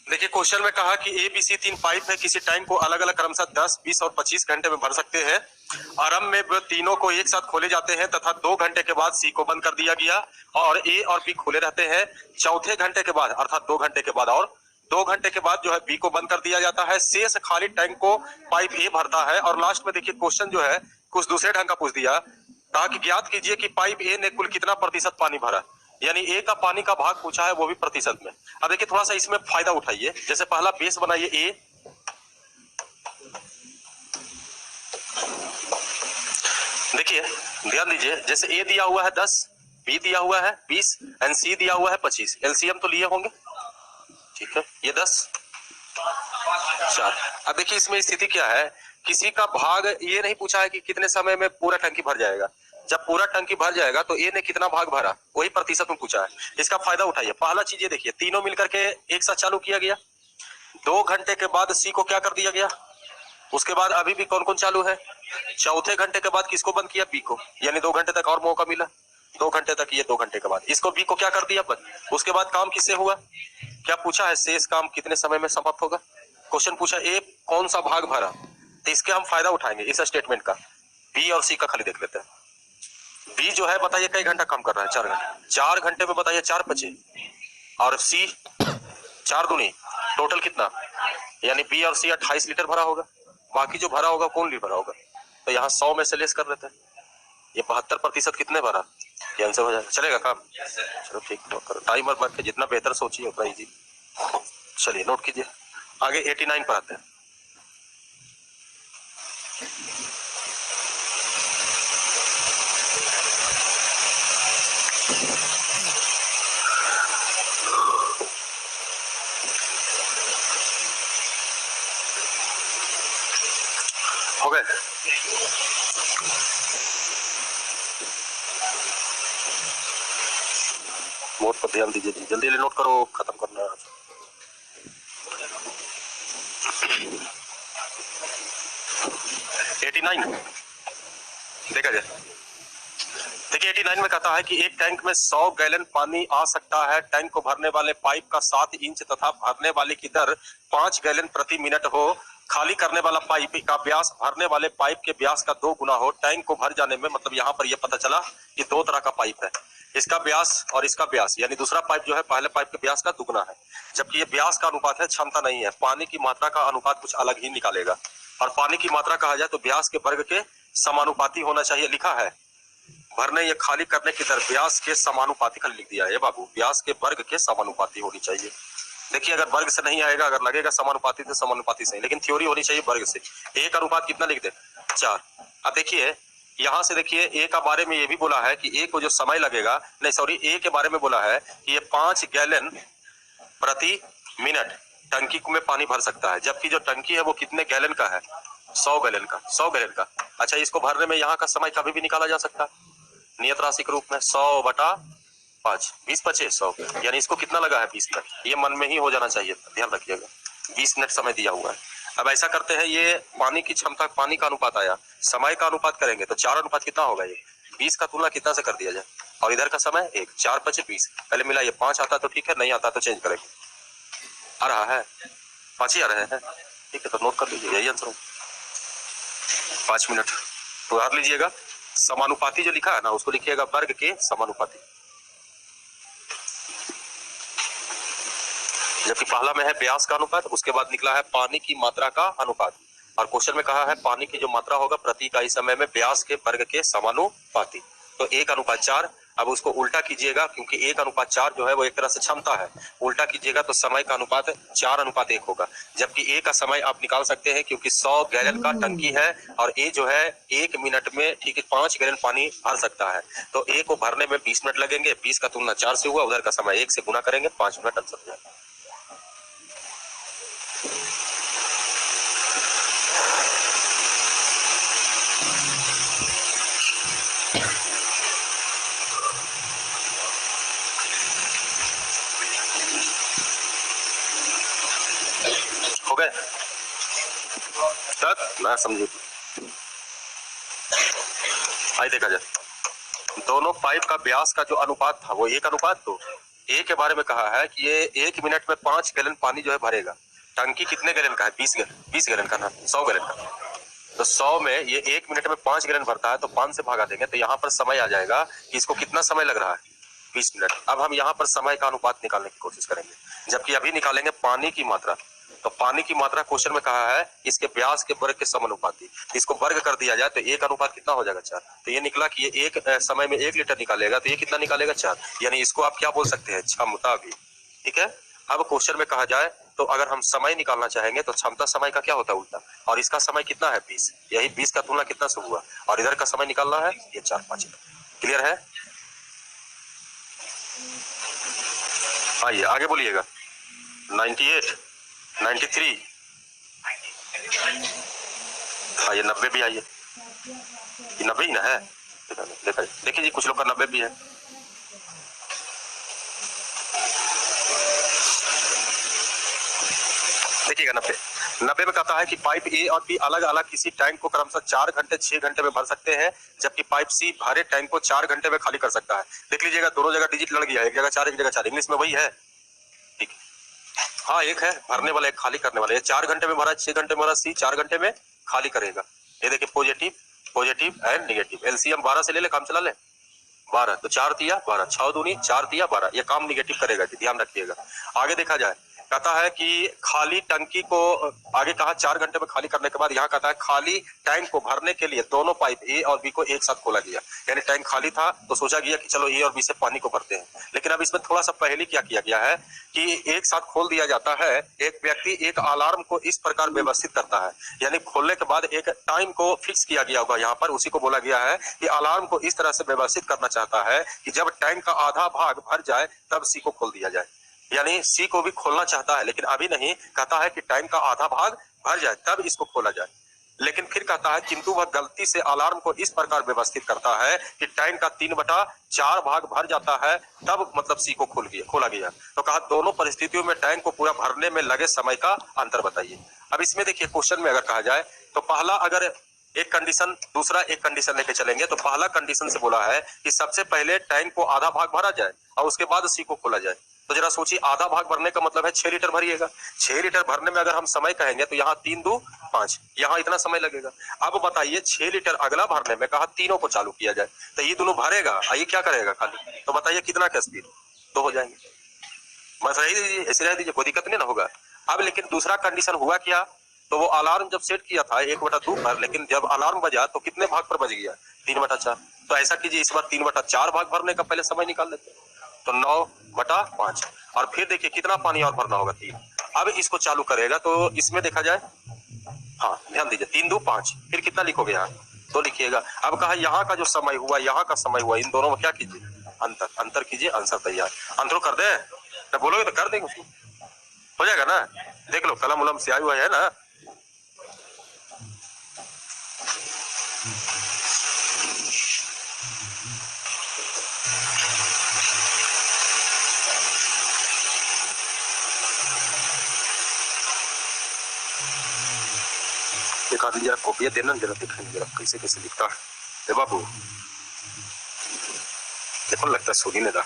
देखिए क्वेश्चन में कहा कि ABC 3 पाइप है, किसी टैंक को अलग अलग क्रमशः 10, 20 और 25 घंटे में भर सकते हैं। आरंभ में वे तीनों को एक साथ खोले जाते हैं तथा 2 घंटे के बाद C को बंद कर दिया गया और A और B खुले रहते हैं। चौथे घंटे के बाद अर्थात 2 घंटे के बाद और 2 घंटे के बाद जो है B को बंद कर दिया जाता है। शेष खाली टैंक को पाइप A भरता है। और लास्ट में देखिए क्वेश्चन जो है कुछ दूसरे ढंग का पूछ दिया, ताकि ज्ञात कीजिए कि पाइप A ने कुल कितना प्रतिशत पानी भरा, यानी A का पानी का भाग पूछा है, वो भी प्रतिशत में। अब देखिए थोड़ा सा इसमें फायदा उठाइए। जैसे पहला बेस बनाइए A, देखिए ध्यान दीजिए, जैसे A दिया हुआ है 10, B दिया हुआ है 20 एंड C दिया हुआ है 25। एलसीएम तो लिए होंगे, ठीक है, ये 10 4। अब देखिए इसमें स्थिति क्या है, किसी का भाग ये नहीं पूछा है कि कितने समय में पूरा टंकी भर जाएगा। जब पूरा टंकी भर जाएगा तो ए ने कितना भाग भरा, वही प्रतिशत में पूछा है। इसका फायदा उठाइए। पहला चीज ये देखिए, तीनों मिलकर के एक साथ चालू किया गया। 2 घंटे के बाद सी को क्या कर दिया गया, उसके बाद अभी भी कौन कौन चालू है। चौथे घंटे के बाद किसको बंद किया, बी को, यानी 2 घंटे तक और मौका मिला। 2 घंटे तक, ये 2 घंटे के बाद इसको बी को क्या कर दिया बंद। उसके बाद काम किससे हुआ, क्या पूछा है, शेष काम कितने समय में समाप्त होगा। क्वेश्चन पूछा ए कौन सा भाग भरा, तो इसके हम फायदा उठाएंगे इस स्टेटमेंट का। बी और सी का खाली देख लेते हैं। बी जो है बताइए कई घंटा काम कर रहा है, 4 घंटे। 4 घंटे में बताइए 4 बचे, और सी 4 दूनी टोटल कितना, यानी बी और सी 28 लीटर भरा होगा। बाकी जो भरा होगा कौन लीटर भरा होगा, तो यहाँ 100 में से लेस कर देते हैं। ये 72% कितने भरा, ये आंसर हो जाएगा। चलेगा काम, चलो ठीक, नोट करो। टाइमर मत के, जितना बेहतर सोचिए उतना इजी। चलिए नोट कीजिए आगे, 89 पर आते हैं। हो गए, नोट पर ध्यान दीजिए, जल्दी जल्दी नोट करो, खत्म करना है। देखा जाए, देखिए 89 में कहता है कि एक टैंक में 100 गैलन पानी आ सकता है। टैंक को भरने वाले पाइप का 7 इंच तथा भरने वाले की दर 5 गैलन प्रति मिनट हो। खाली करने वाला पाइप का व्यास भरने वाले पाइप के व्यास का 2 गुना हो। टैंक को भर जाने में, मतलब यहाँ पर यह पता चला कि 2 तरह का पाइप है, इसका व्यास और इसका व्यास, यानी दूसरा पाइप जो है पहले पाइप के व्यास का 2 गुना है, जबकि ये व्यास का अनुपात है, क्षमता नहीं है। पानी की मात्रा का अनुपात कुछ अलग ही निकालेगा, और पानी की मात्रा कहा जाए तो व्यास के वर्ग के समानुपाती होना चाहिए। लिखा है भरने या खाली करने की दर व्यास के समानुपाती, खाली लिख दिया है बाबू, व्यास के वर्ग के समानुपाती होनी चाहिए। देखिए अगर वर्ग से नहीं आएगा, अगर लगेगा समानुपाती तो समानुपाती सही, लेकिन थ्योरी होनी चाहिए वर्ग से। एक अनुपात कितना लिख दे, 4। अब देखिए यहां से देखिए ए का बारे में ये भी बोला है कि ए को जो समय लगेगा, नहीं सॉरी, ए के बारे में बोला है कि ये 5 गैलन प्रति मिनट टंकी में पानी भर सकता है, जबकि जो टंकी है वो कितने गैलन का है, 100 गैलन का, 100 गैलन का। अच्छा, इसको भरने में यहाँ का समय कभी भी निकाला जा सकता है नियत राशि के रूप में, 100 बटा 5 20 25 100, यानी इसको कितना लगा है 20 मिनट। ये मन में ही हो जाना चाहिए, ध्यान रखिएगा 20 मिनट समय दिया हुआ है। अब ऐसा करते हैं, ये पानी की क्षमता, पानी का अनुपात आया, समय का अनुपात करेंगे तो 4 अनुपात कितना होगा, ये 20 का तुलना कितना से कर दिया जाए, और इधर का समय 1 4 5 20। पहले मिला, ये 5 आता तो ठीक है, नहीं आता तो चेंज करेंगे। आ रहा है 5 ही आ रहे हैं, ठीक है, तो नोट कर लीजिए, यही आंसर हो। 5 मिनट तो याद लीजिएगा। समानुपाती जो लिखा है ना, उसको लिखिएगा वर्ग के समानुपाती, जबकि पहला में है व्यास का अनुपात, उसके बाद निकला है पानी की मात्रा का अनुपात, और क्वेश्चन में कहा है पानी की जो मात्रा होगा प्रति इकाई समय में व्यास के वर्ग के समानुपाती, तो 1:4। अब उसको उल्टा कीजिएगा, क्योंकि 1:4 जो है वो एक तरह से क्षमता है, उल्टा कीजिएगा तो समय का अनुपात 4:1 होगा, जबकि ए का समय आप निकाल सकते हैं, क्योंकि 100 गैलन का टंकी है, और ए जो है 1 मिनट में, ठीक है, 5 गैलन पानी भर सकता है, तो ए को भरने में 20 मिनट लगेंगे, 20 का तुलना 4 से हुआ, उधर का समय 1 से गुना करेंगे, 5 मिनट आंसर हो जाएगा। हो गए तक ना, समझिए। आइए देखा जाए, दोनों पाइप का व्यास का जो अनुपात था वो 1:2। तो ए के बारे में कहा है कि ये 1 मिनट में 5 गैलन पानी जो है भरेगा। टंकी कितने गैलन का है, 20 गैलन का ना, 100 गैलन का। तो 100 में ये 1 मिनट में 5 गैलन भरता है, तो 5 से भागा देंगे, तो यहाँ पर समय आ जाएगा कि इसको कितना समय लग रहा है, 20 मिनट। अब हम यहाँ पर समय का अनुपात निकालने की कोशिश करेंगे, जबकि अभी निकालेंगे पानी की मात्रा। तो पानी की मात्रा क्वेश्चन में कहा है इसके व्यास के वर्ग के समानुपाती, इसको वर्ग कर दिया जाए तो 1:4 कितना हो जाएगा, 4। तो ये निकला कि ये एक समय में 1 लीटर निकालेगा, तो ये कितना निकालेगा, 4, यानी इसको आप क्या बोल सकते हैं, क्षमता भी, ठीक है। अब क्वेश्चन में कहा जाए तो अगर हम समय निकालना चाहेंगे तो क्षमता समय का क्या होता है, उल्टा, और इसका समय कितना है 20, यही 20 का तुलना कितना से हुआ, और इधर का समय निकालना है ये 4 5। क्लियर है। आइए आगे बोलिएगा। 98 93, आइए 90 भी, आइए 90 ही ना है, देखिए जी कुछ लोग का 90 भी है। देखिएगा 90 में कहता है कि पाइप ए और बी अलग अलग किसी टैंक को क्रमशः 4 घंटे 6 घंटे में भर सकते हैं, जबकि पाइप सी भरे टैंक को 4 घंटे में खाली कर सकता है। देख लीजिएगा दोनों जगह डिजिट लड़ गया, एक जगह 4 एक जगह 4, इंग्लिश में वही है, ठीक। हाँ एक है भरने वाला, एक खाली करने वाला। ये 4 घंटे में भरा, 6 घंटे में भरा, सी 4 घंटे में खाली करेगा। ये देखिए पॉजिटिव एंड नेगेटिव, एलसीएम 12 से ले ले, काम चला ले, 12 तो 4 दिया 12, 6 दूनी 4 दिया 12, ये काम निगेटिव करेगा, ध्यान रखिएगा। आगे देखा जाए, कहता है कि खाली टंकी को, आगे कहा 4 घंटे में खाली करने के बाद, यहाँ कहता है खाली टैंक को भरने के लिए दोनों पाइप ए और बी को एक साथ खोला गया, यानी टैंक खाली था तो सोचा गया कि चलो ए और बी से पानी को भरते हैं। लेकिन अब इसमें थोड़ा सा पहले क्या किया गया है कि एक साथ खोल दिया जाता है। एक व्यक्ति एक अलार्म को इस प्रकार व्यवस्थित करता है, यानी खोलने के बाद एक टाइम को फिक्स किया गया होगा यहाँ पर, उसी को बोला गया है कि अलार्म को इस तरह से व्यवस्थित करना चाहता है कि जब टैंक का आधा भाग भर जाए तब सी को खोल दिया जाए, यानी सी को भी खोलना चाहता है, लेकिन अभी नहीं, कहता है कि टैंक का आधा भाग भर जाए तब इसको खोला जाए। लेकिन फिर कहता है किंतु वह गलती से अलार्म को इस प्रकार व्यवस्थित करता है कि टैंक का 3/4 भाग भर जाता है, तब मतलब सी को खोला गया। तो कहा दोनों परिस्थितियों में टैंक को पूरा भरने में लगे समय का अंतर बताइए। अब इसमें देखिए क्वेश्चन में अगर कहा जाए तो पहला अगर एक कंडीशन, दूसरा एक कंडीशन लेके चलेंगे, तो पहला कंडीशन से बोला है कि सबसे पहले टैंक को आधा भाग भरा जाए और उसके बाद सी को खोला जाए। तो जरा सोचिए, आधा भाग भरने का मतलब है 6 लीटर भरिएगा, 6 लीटर भरने में अगर हम समय कहेंगे तो यहाँ 3 2 5, यहाँ इतना समय लगेगा। अब बताइए 6 लीटर अगला भरने में कहा तीनों को चालू किया जाए, तो ये दोनों भरेगा, ये क्या करेगा खाली, तो बताइए कितना का स्पीड, 2 हो जाएंगे। बस रह दीजिए, ऐसे रह दीजिए, कोई दिक्कत नहीं ना होगा। अब लेकिन दूसरा कंडीशन हुआ क्या, तो वो अलार्म जब सेट किया था 1/2 पर, लेकिन जब अलार्म बजा तो कितने भाग पर बज गया, 3/4। तो ऐसा कीजिए, इस बार 3/4 भाग भरने का पहले समय निकाल लेते, तो 9/5, और फिर देखिए कितना पानी और भरना होगा, 3। अब इसको चालू करेगा तो इसमें देखा जाए, हाँ ध्यान दीजिए, 3 2 5, फिर कितना लिखोगे यहाँ, 2 लिखिएगा। अब कहा यहाँ का जो समय हुआ, यहाँ का समय हुआ, इन दोनों में क्या कीजिए, अंतर कीजिए, आंसर तैयार। अंतर कर दे, तो बोलोगे तो कर देंगे, उसको हो जाएगा ना। देख लो कलम उलम से आया हुआ है ना। दी जरा, कॉपी देना जरा, दिखाएंगे जरा कैसे कैसे लिखता है। ए बाबू देखो, लगता है सुनी नहीं रहा,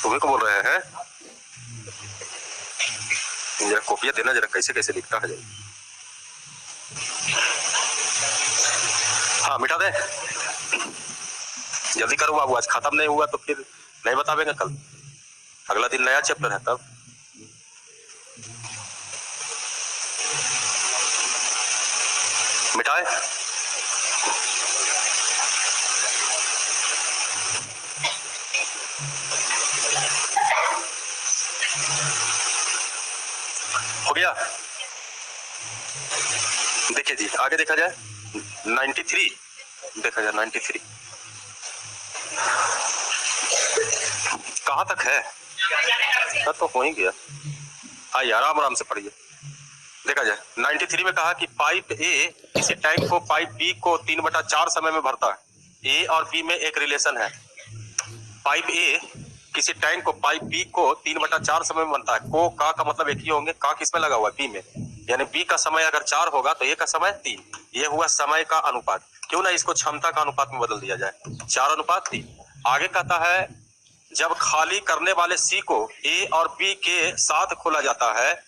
तुम्हें को बोल रहे हैं। जरा कॉपी देना जरा, कैसे कैसे लिखता है जरा। हाँ मिटा दे, जल्दी करो बाबू, आज खत्म नहीं हुआ तो फिर नहीं बतावेंगे कल, अगला दिन नया चैप्टर है तब। मिटाए, हो गया। देखिए जी, आगे देखा जाए 93, देखा जाए 93 कहां तक है, तो हो ही गया। हाँ यार, आराम से पढ़िए। देखा जाए 93 में कहा कि पाइप ए किसी टैंक को पाइप बी को 3/4 समय में भरता है। ए और बी में एक रिलेशन है। पाइप ए किसी टैंक को पाइप बी को 3/4 समय में बनता है। को का मतलब एक ही होंगे, का किसमें लगा हुआ है, बी में, यानी बी का समय अगर 4 होगा तो ए का समय 3। ये हुआ समय का अनुपात। क्यों ना इसको क्षमता का अनुपात में बदल दिया जाए, 4:3। आगे कहता है जब खाली करने वाले सी को ए और बी के साथ खोला जाता है,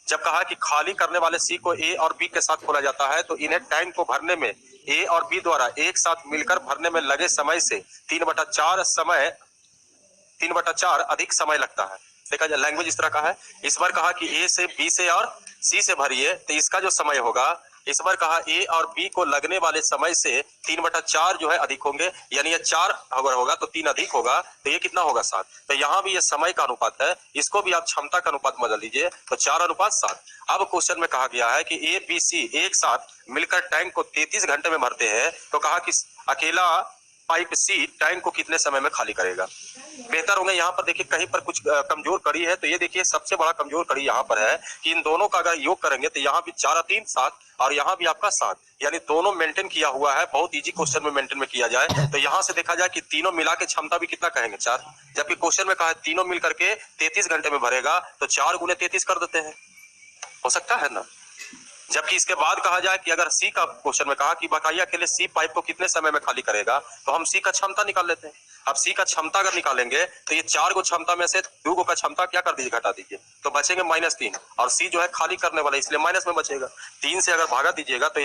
जब कहा कि खाली करने वाले सी को ए और बी के साथ खोला जाता है तो इन्हें टैंक को भरने में ए और बी द्वारा एक साथ मिलकर भरने में लगे समय से 3/4 अधिक समय लगता है। देखा जाए लैंग्वेज इस तरह का है। इस बार कहा कि ए से बी से और सी से भरिए तो इसका जो समय होगा, इस बार कहा ए और बी को लगने वाले समय से 3/4 जो है अधिक होंगे, यानी ये 4 अगर होगा तो 3 अधिक होगा, तो ये कितना होगा 7। तो यहाँ भी ये समय का अनुपात है, इसको भी आप क्षमता का अनुपात बदल दीजिए तो 4:7। अब क्वेश्चन में कहा गया है कि ए बी सी एक साथ मिलकर टैंक को 33 घंटे में भरते हैं, तो कहा कि अकेला पाइप सी टैंक को कितने समय में खाली करेगा। बेहतर होंगे यहाँ पर देखिए कहीं पर कुछ कमजोर कड़ी है, तो ये देखिए सबसे बड़ा कमजोर कड़ी यहाँ पर है कि इन दोनों का अगर योग करेंगे तो यहाँ भी 4 3 7 और यहाँ भी आपका 7, यानी दोनों मेंटेन किया हुआ है। बहुत इजी क्वेश्चन में मेंटेन में किया जाए तो यहाँ से देखा जाए कि तीनों मिला के क्षमता भी कितना कहेंगे 4, जबकि क्वेश्चन में कहा है तीनों मिल करके 33 घंटे में भरेगा, तो 4 × 33 कर देते हैं, हो सकता है ना। जबकि इसके बाद कहा जाए कि अगर सी का क्वेश्चन में कहा कि बकाया के लिए सी पाइप को कितने समय में खाली करेगा, तो हम सी का क्षमता निकाल लेते हैं। अब सी का क्षमता अगर निकालेंगे तो ये 4 को क्षमता में से 2 का क्षमता क्या कर दीजिए, घटा दीजिए, तो बचेंगे -3, और सी जो है खाली करने वाला इसलिए माइनस में बचेगा। 3 से अगर भागा दीजिएगा तो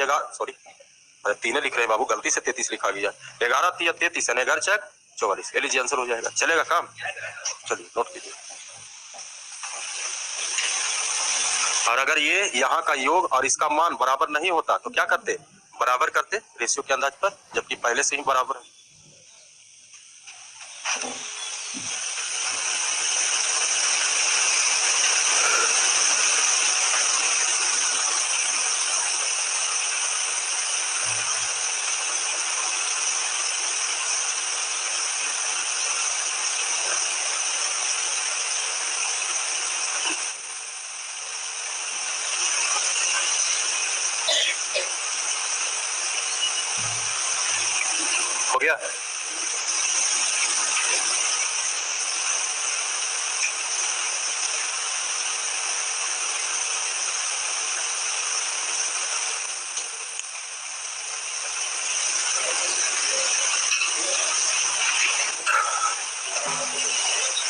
3 लिख रहे बाबू, गलती से 33 लिखा गया। 11 × 33 यानी 11 × 4 = 44, ये लीजिए आंसर हो जाएगा। चलेगा काम, चलिए नोट कीजिए। और अगर ये यहाँ का योग और इसका मान बराबर नहीं होता तो क्या करते, बराबर करते रेशियो के अंदाज पर, जबकि पहले से ही बराबर है। हो गया।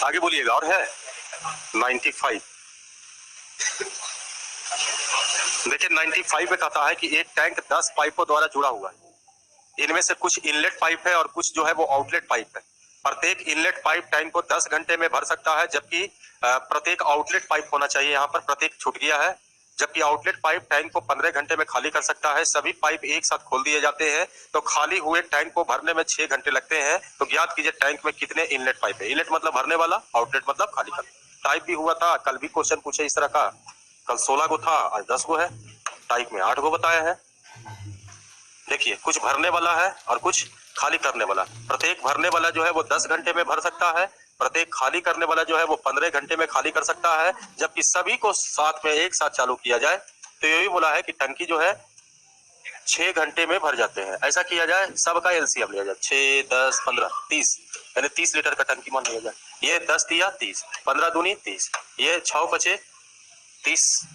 आगे बोलिएगा। और है 95। देखिए 95 में कहता है कि एक टैंक 10 पाइपों द्वारा जुड़ा हुआ है। इनमें से कुछ इनलेट पाइप है और कुछ जो है वो आउटलेट पाइप है। प्रत्येक इनलेट पाइप टैंक को 10 घंटे में भर सकता है, जबकि प्रत्येक आउटलेट पाइप होना चाहिए, यहाँ पर प्रत्येक छूट गया है। जबकि आउटलेट पाइप टैंक को 15 घंटे में खाली कर सकता है। सभी पाइप एक साथ खोल दिए जाते हैं तो खाली हुए टैंक को भरने में 6 घंटे लगते हैं। तो ज्ञात कीजिए टैंक में कितने इनलेट पाइप है। इनलेट मतलब भरने वाला, आउटलेट मतलब खाली करना। टाइप भी हुआ था, कल भी क्वेश्चन पूछे इस तरह का, कल 16 गो था, आज 10 गो है। टाइप में 8 गो बताया है। देखिए कुछ भरने वाला है और कुछ खाली करने वाला। प्रत्येक भरने वाला जो है वो 10 घंटे में भर सकता है, प्रत्येक खाली करने वाला जो है वो 15 घंटे में खाली कर सकता है। जबकि सभी को साथ में एक साथ चालू किया जाए तो ये भी बोला है कि टंकी जो है 6 घंटे में भर जाते हैं। ऐसा किया जाए, सबका एलसीएम लिया जाए, 6 10 15 30, यानी 30 लीटर का टंकी मान लिया जाए। ये 10 दिया 30, 15 दूनी 30, ये 6 बचे 30,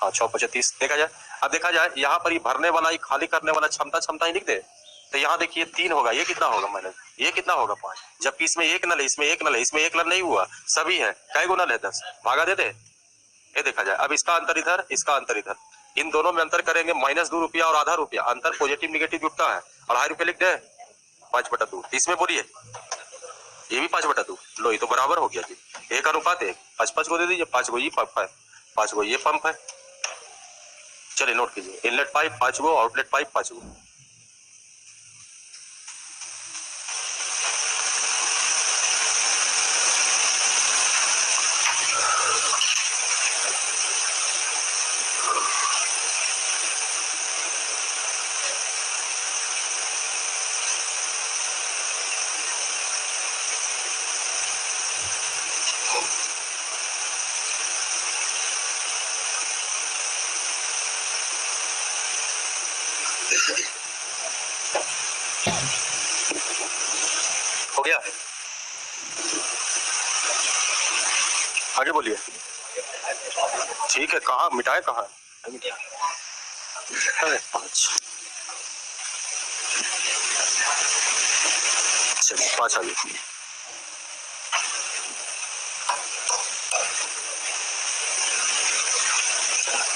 हाँ 6 बचे 30। देखा जाए अब देखा जाए यहाँ पर ये भरने वाला, ये खाली करने वाला क्षमता ही लिख दे, तो यहाँ देखिए 3 होगा, ये कितना होगा माइनस, ये कितना होगा 5, जबकि इसमें एक नल है, इसमें एक नल है, इसमें एक नल नहीं हुआ, सभी है, कै गुना है 10, भागा दे दे। ये देखा जाए, अब इसका अंतर इधर, इसका अंतर इधर, इन दोनों में अंतर करेंगे -2 रुपया और आधा रुपया, अंतर पॉजिटिव निगेटिव जुटता है, 2.5 रुपये लिख दे, 5/2, इसमें बोलिए ये भी 5/2, लो ये तो बराबर हो गया जी, 1:1, 5 को दे दीजिए, 5 गो ये पंप है, 5 गो ये पंप है। चलिए नोट कीजिए, इनलेट पाइप 5 गो, आउटलेट पाइप 5 गो। हो गया, आगे बोलिए। ठीक है, कहाँ मिटाए, कहाँ है? 5, चलिए 5 आ गए।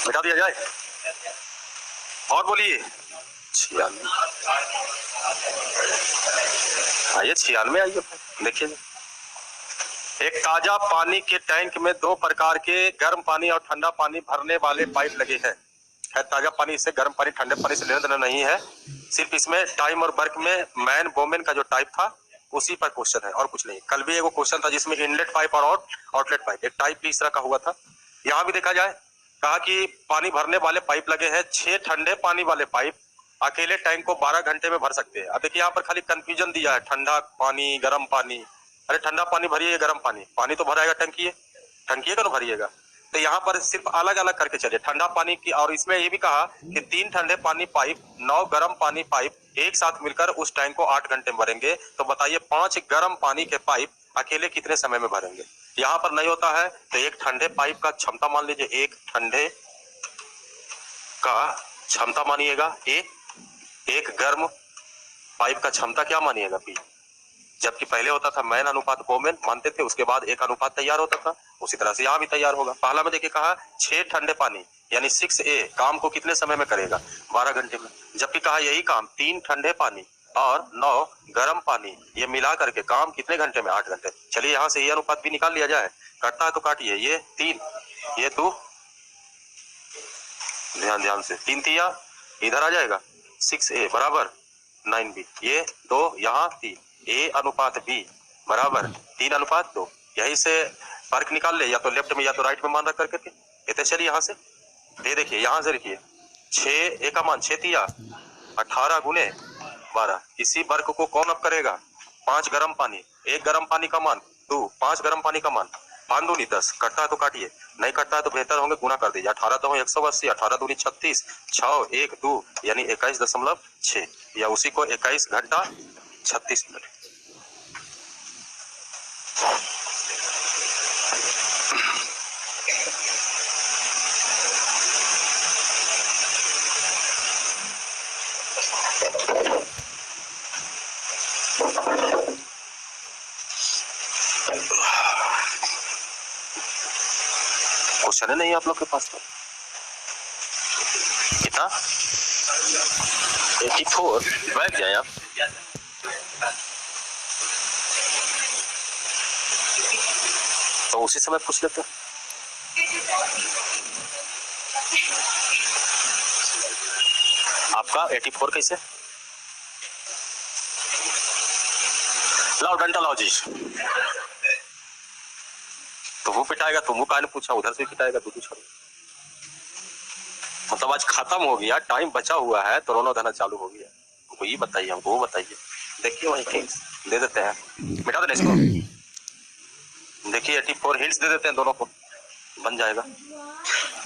मिटा दिया जाए, और बोलिए। 96 आइए, 96 आइए, देखिए। एक ताजा पानी के टैंक में 2 प्रकार के गर्म पानी और ठंडा पानी भरने वाले पाइप लगे हैं। खैर ताजा पानी से गर्म पानी ठंडे पानी से लेना देना नहीं है, सिर्फ इसमें टाइम और वर्क में मैन बोमेन का जो टाइप था उसी पर क्वेश्चन है और कुछ नहीं। कल भी एगो क्वेश्चन था जिसमें इनलेट पाइप और आउटलेट पाइप एक टाइप भी इस तरह का हुआ था। यहाँ भी देखा जाए, कहा कि पानी भरने वाले पाइप लगे हैं, 6 ठंडे पानी वाले पाइप अकेले टैंक को 12 घंटे में भर सकते हैं। अब देखिए यहाँ पर खाली कंफ्यूजन दिया है, ठंडा पानी गर्म पानी। अरे ठंडा पानी भरिए, गर्म पानी, पानी तो भराएगा टंकी का ना भरिएगा। तो यहाँ पर सिर्फ अलग अलग करके चलिए, ठंडा पानी की, और इसमें ये भी कहा कि 3 ठंडे पानी पाइप 9 गर्म पानी पाइप एक साथ मिलकर उस टैंक को 8 घंटे में भरेंगे। तो बताइए 5 गर्म पानी के पाइप अकेले कितने समय में भरेंगे। यहाँ पर नहीं होता है, तो एक ठंडे पाइप का क्षमता मान लीजिए, एक ठंडे का क्षमता मानिएगा ए, एक गर्म पाइप का क्षमता क्या मानिएगा पी। जबकि पहले होता था मैन अनुपात वोमेन मानते थे, उसके बाद एक अनुपात तैयार होता था, उसी तरह से यहाँ भी तैयार होगा। पहला में देखिए कहा 6 ठंडे पानी यानी 6A काम को कितने समय में करेगा, 12 घंटे में। जबकि कहा यही काम 3 ठंडे पानी और 9 गर्म पानी ये मिला करके काम कितने घंटे में, 8 घंटे। चलिए यहाँ से ये अनुपात भी निकाल लिया जाए, कटता है तो काटिए, ये 3 ये 2, ध्यान से 3 तिया इधर आ जाएगा, 6A बराबर 9B, ये 2 यहाँ 3, A अनुपात B बराबर 3:2। यही से फर्क निकाल ले, या तो लेफ्ट में या तो राइट में मान रख करके। ये तो चलिए यहाँ से ये देखिए, यहाँ से देखिए 6A का मान 6 तिया 18 गुने 12, इसी वर्क को कौन अप करेगा, 5 गर्म पानी, 1 गर्म पानी का मान 2, 5 गर्म पानी का मान 5 दूनी 10, कटता है तो काटिए, नहीं कटता है तो बेहतर होंगे गुना कर दीजिए। 18 तो 180, 18 दूनी 36, 6 1 2 यानी 21.6, या उसी को 21 घंटा 36 मिनट। क्वेश्चन है नहीं आप लोग के पास तो कितना 84 बैठ जाए आप। तो उसी समय पूछ लेते। आपका 84 कैसे, लाओ डंडा लाओ जी। तो वो पिटाएगा, तुम का ने पूछा, उधर से पिटाएगा तो छोड़ो। मतलब आज खत्म हो गया, टाइम बचा हुआ है तो रोना धना चालू हो गया। हमको ये बताइए, हमको वो बताइए। देखिए वही हिंट्स दे देते हैं, मिटा देना इसको। देखिए 84 हिंट्स दे देते हैं, दोनों को बन जाएगा।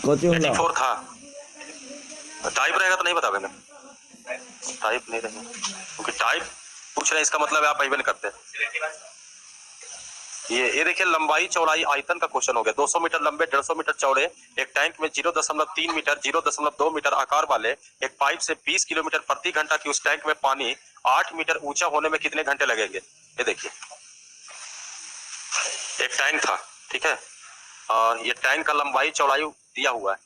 84 था, टाइप रहेगा तो नहीं बता देना, टाइप नहीं रहेगा क्योंकि टाइप पूछ रहे हैं, इसका मतलब है आप इवन करते हैं। ये देखिए लंबाई चौड़ाई आयतन का क्वेश्चन हो गया। 200 मीटर लंबे 150 मीटर चौड़े एक टैंक में 0.3 मीटर 0.2 मीटर आकार वाले एक पाइप से 20 किलोमीटर प्रति घंटा की उस टैंक में पानी 8 मीटर ऊंचा होने में कितने घंटे लगेंगे। ये देखिए एक टैंक था, ठीक है, और ये टैंक का लंबाई चौड़ाई दिया हुआ है।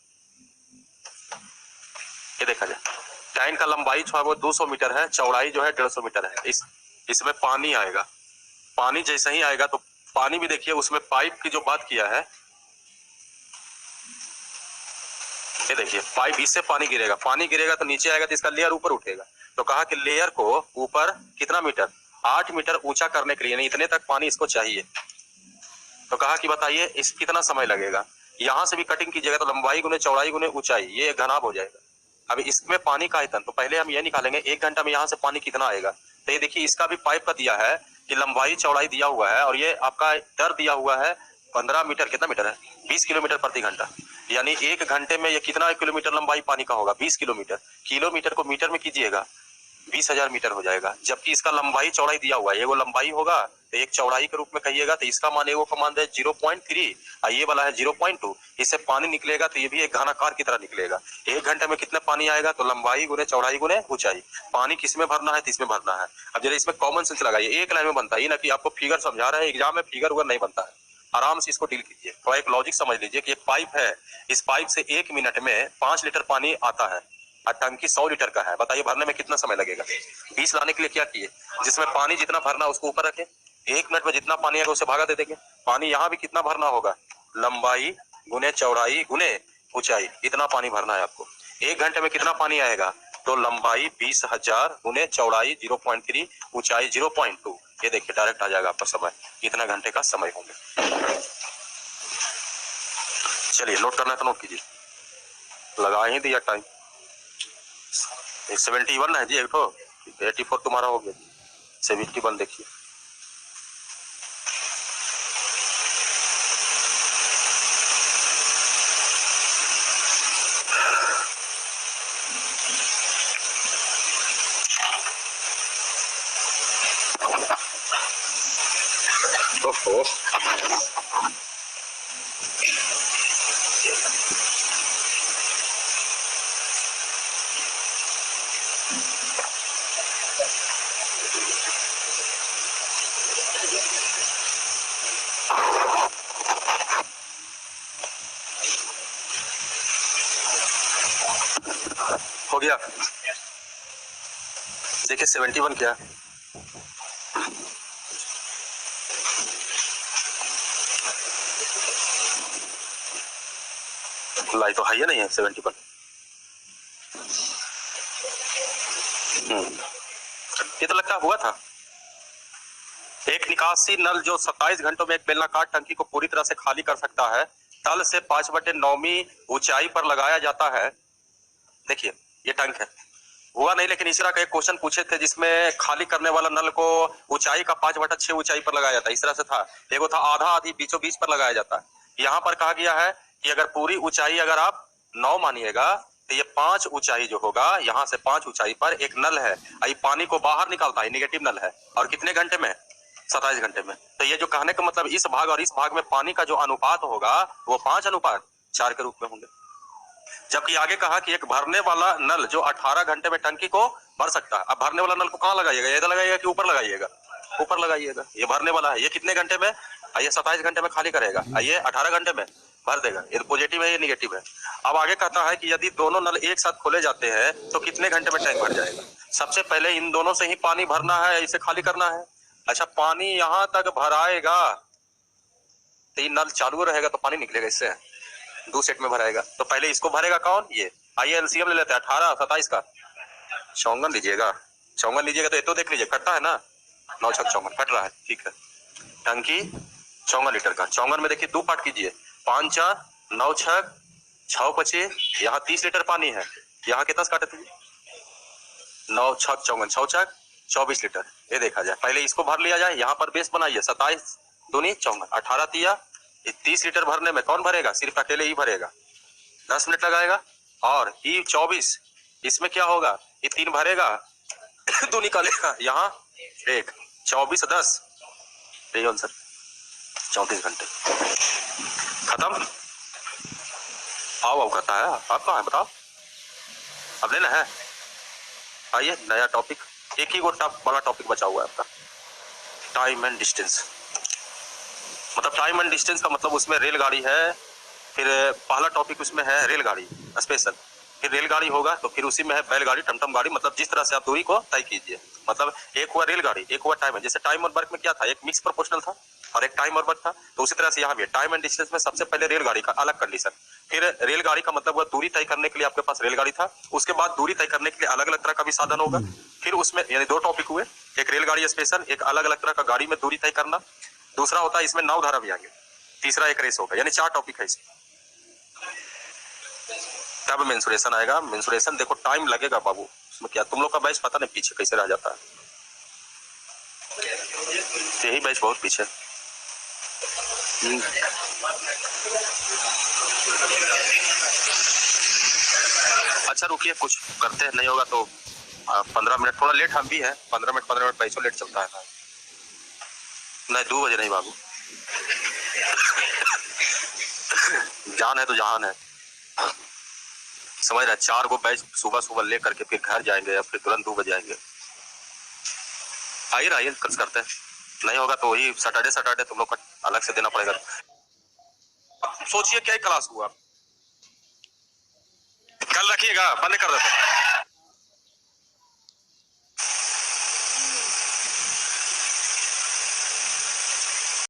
ये देखा जाए टैंक का लंबाई जो है वो 200 मीटर है, चौड़ाई जो है 150 मीटर है। इसमें पानी आएगा, पानी जैसे ही आएगा तो पानी भी देखिए उसमें पाइप की जो बात किया है, ये देखिए पाइप इससे पानी गिरेगा, पानी गिरेगा तो नीचे आएगा तो इसका लेयर ऊपर उठेगा। तो कहा कि लेयर को ऊपर कितना मीटर 8 मीटर ऊंचा करने के लिए, यानी इतने तक पानी इसको चाहिए। तो कहा कि बताइए इस कितना समय लगेगा। यहां से भी कटिंग कीजिएगा तो लंबाई गुने चौड़ाई गुने ऊंचाई, ये घनाभ हो जाएगा। अब इसमें पानी का आयतन तो पहले हम ये निकालेंगे 1 घंटा में यहाँ से पानी कितना आएगा। तो ये देखिए इसका भी पाइप का दिया है कि लंबाई चौड़ाई दिया हुआ है और ये आपका दर दिया हुआ है 15 मीटर, कितना मीटर है 20 किलोमीटर प्रति घंटा, यानी 1 घंटे में ये कितना किलोमीटर लंबाई पानी का होगा 20 किलोमीटर। किलोमीटर को मीटर में कीजिएगा 20,000 मीटर हो जाएगा। जबकि इसका लंबाई चौड़ाई दिया हुआ है, ये वो लंबाई होगा तो एक चौड़ाई के रूप में कहिएगा तो इसका मान एगो का मान है 0.3 और ये वाला है 0.2। इससे पानी निकलेगा तो ये भी एक घनाकार की तरह निकलेगा। 1 घंटे में कितना पानी आएगा तो लंबाई गुने चौड़ाई गुने ऊंचाई। पानी किस में भरना है तो इसमें भरना है। अब जरा इसमें कॉमन सेंस लगाइए, एक लाइन में बनता है ना कि आपको फिगर समझा रहे हैं, एग्जाम में फिगर उगर नहीं बनता है। आराम से इसको डील कीजिए, थोड़ा एक लॉजिक समझ लीजिए कि एक पाइप है, इस पाइप से 1 मिनट में 5 लीटर पानी आता है और टंकी 100 लीटर का है। बताइए भरने में कितना समय लगेगा। 20 लाने के लिए क्या किए, जिसमें पानी जितना भरना उसको ऊपर रखे, 1 मिनट में जितना पानी आएगा उसे भागा दे देंगे। पानी यहाँ भी कितना भरना होगा, लंबाई गुने चौड़ाई गुने ऊंचाई, इतना पानी भरना है आपको। 1 घंटे में कितना पानी आएगा तो लंबाई 20,000 गुने चौड़ाई 0.3 ऊंचाई 0.2। ये देखिए डायरेक्ट आ जाएगा आपका समय, कितना घंटे का समय होंगे। चलिए नोट करना है तो नोट कीजिए, लगा ही दिया टाइम। 71 है जी, एक तो 84 तुम्हारा हो गया, 71 देखिए। ओहो हो गया। देखिए 71 क्या है, लाई तो हाई है नहीं है 71। ये तो लगता हुआ था। एक निकासी नल जो 27 घंटों में एक बेलनाकार टंकी को पूरी तरह से खाली कर सकता है, तल से 5/9 ऊंचाई पर लगाया जाता है। देखिए ये टंक है, हुआ नहीं, लेकिन इस तरह का एक क्वेश्चन पूछे थे जिसमें खाली करने वाला नल को ऊंचाई का 5/6 ऊंचाई पर लगाया जाता है। इस तरह से था, एगो था आधा आधी बीचों बीच पर लगाया जाता है। यहाँ पर कहा गया है कि अगर पूरी ऊंचाई अगर आप 9 मानिएगा तो ये 5 ऊंचाई जो होगा, यहाँ से 5 ऊंचाई पर एक नल है, ये पानी को बाहर निकालता है, नेगेटिव नल है, और कितने घंटे में 27 घंटे में। तो ये जो कहने का मतलब इस भाग और इस भाग में पानी का जो अनुपात होगा वो 5:4 के रूप में होंगे। जबकि आगे कहा कि एक भरने वाला नल जो 18 घंटे में टंकी को भर सकता है। अब भरने वाला नल को कहाँ लगाइएगा, इधर लगाइएगा कि ऊपर लगाइएगा, ऊपर लगाइएगा। ये भरने वाला है, ये कितने घंटे में, ये 27 घंटे में खाली करेगा, ये 18 घंटे में भर देगा। ये पॉजिटिव है, ये निगेटिव है। अब आगे कहता है कि यदि दोनों नल एक साथ खोले जाते हैं तो कितने घंटे में टैंक भर जाएगा। सबसे पहले इन दोनों से ही पानी भरना है, इसे खाली करना है। अच्छा पानी यहां तक भराएगा तो ये नल चालू रहेगा तो पानी निकलेगा इससे, 2 सेट में भराएगा। तो पहले इसको भरेगा कौन, ये। आइए एलसीएम ले लेते हैं, 18 27 का चौंगन लीजिएगा। चौंगन लीजिएगा तो ये तो देख लीजिए कटता है ना, 9 छक चौंगन कट रहा है, ठीक है। टंकी 54 लीटर का, चौंगन में देखिए 2 पार्ट कीजिए, 5 4 9 छक 6 25, यहाँ 30 लीटर पानी है, यहाँ कितना काटे थे 9 छक चौंगन 6 छक 24 लीटर। ये देखा जाए, पहले इसको भर लिया जाए, यहाँ पर बेस बनाइए, 27 दूनी 54, 18 तिया 30 लीटर भरने में कौन भरेगा, सिर्फ अकेले ही भरेगा, 10 मिनट लगाएगा। और ये 24, इसमें क्या होगा, ये 3 भरेगा 2 निकालेगा, यहाँ 1 24 10, यही आंसर। 34 घंटे खत्म। आओ करता है। आप कहाँ है बताओ, अब लेना है। आइए नया टॉपिक, एक ही बड़ा टॉपिक बचा हुआ है आपका, टाइम एंड डिस्टेंस। मतलब टाइम एंड डिस्टेंस का मतलब उसमें रेलगाड़ी है, फिर पहला टॉपिक उसमें है रेलगाड़ी स्पेशल, फिर रेलगाड़ी होगा तो फिर उसी में है बैलगाड़ी टमटम गाड़ी। मतलब जिस तरह से आप दूरी को तय कीजिए। मतलब एक हुआ रेलगाड़ी, एक हुआ टाइम। जैसे टाइम और वर्क में क्या था, एक मिक्स प्रोपोर्शनल था और एक टाइम और वर्क था, तो उसी तरह से यहाँ भी टाइम एंड डिस्टेंस में सबसे पहले रेलगाड़ी का अलग कंडीशन। फिर रेलगाड़ी का मतलब वह दूरी तय करने के लिए आपके पास रेलगाड़ी था, उसके बाद दूरी तय करने के लिए अलग अलग तरह का भी साधन होगा। फिर उसमें यानी दो टॉपिक हुए, एक रेलगाड़ी स्पेशल, एक अलग अलग तरह का गाड़ी में दूरी तय करना। दूसरा होता है इसमें नाव धारा भी आएंगे, तीसरा एक रेस होगा। यानी 4 टॉपिक है इसमें। तब मेंसुरेशन आएगा। मेंसुरेशन देखो टाइम लगेगा बाबू, उसमें क्या तुम लोग का बैच पता नहीं पीछे कैसे रह जाता है, यही बैच बहुत पीछे। अच्छा रुकिए, कुछ करते हैं, नहीं होगा तो 15 मिनट, थोड़ा लेट हम भी हैं, 15 मिनट बैचो लेट चलता है। नहीं 2 बजे नहीं बाबू, जान है तो जहान है, समझ रहे। 4 को बैच सुबह ले करके फिर घर जाएंगे या फिर तुरंत 2 बजे आएंगे। आइए कल करते हैं, नहीं होगा तो वही सैटरडे तुम लोग का अलग से देना पड़ेगा। सोचिए क्या क्लास हुआ, कल रखिएगा, बंद कर देते।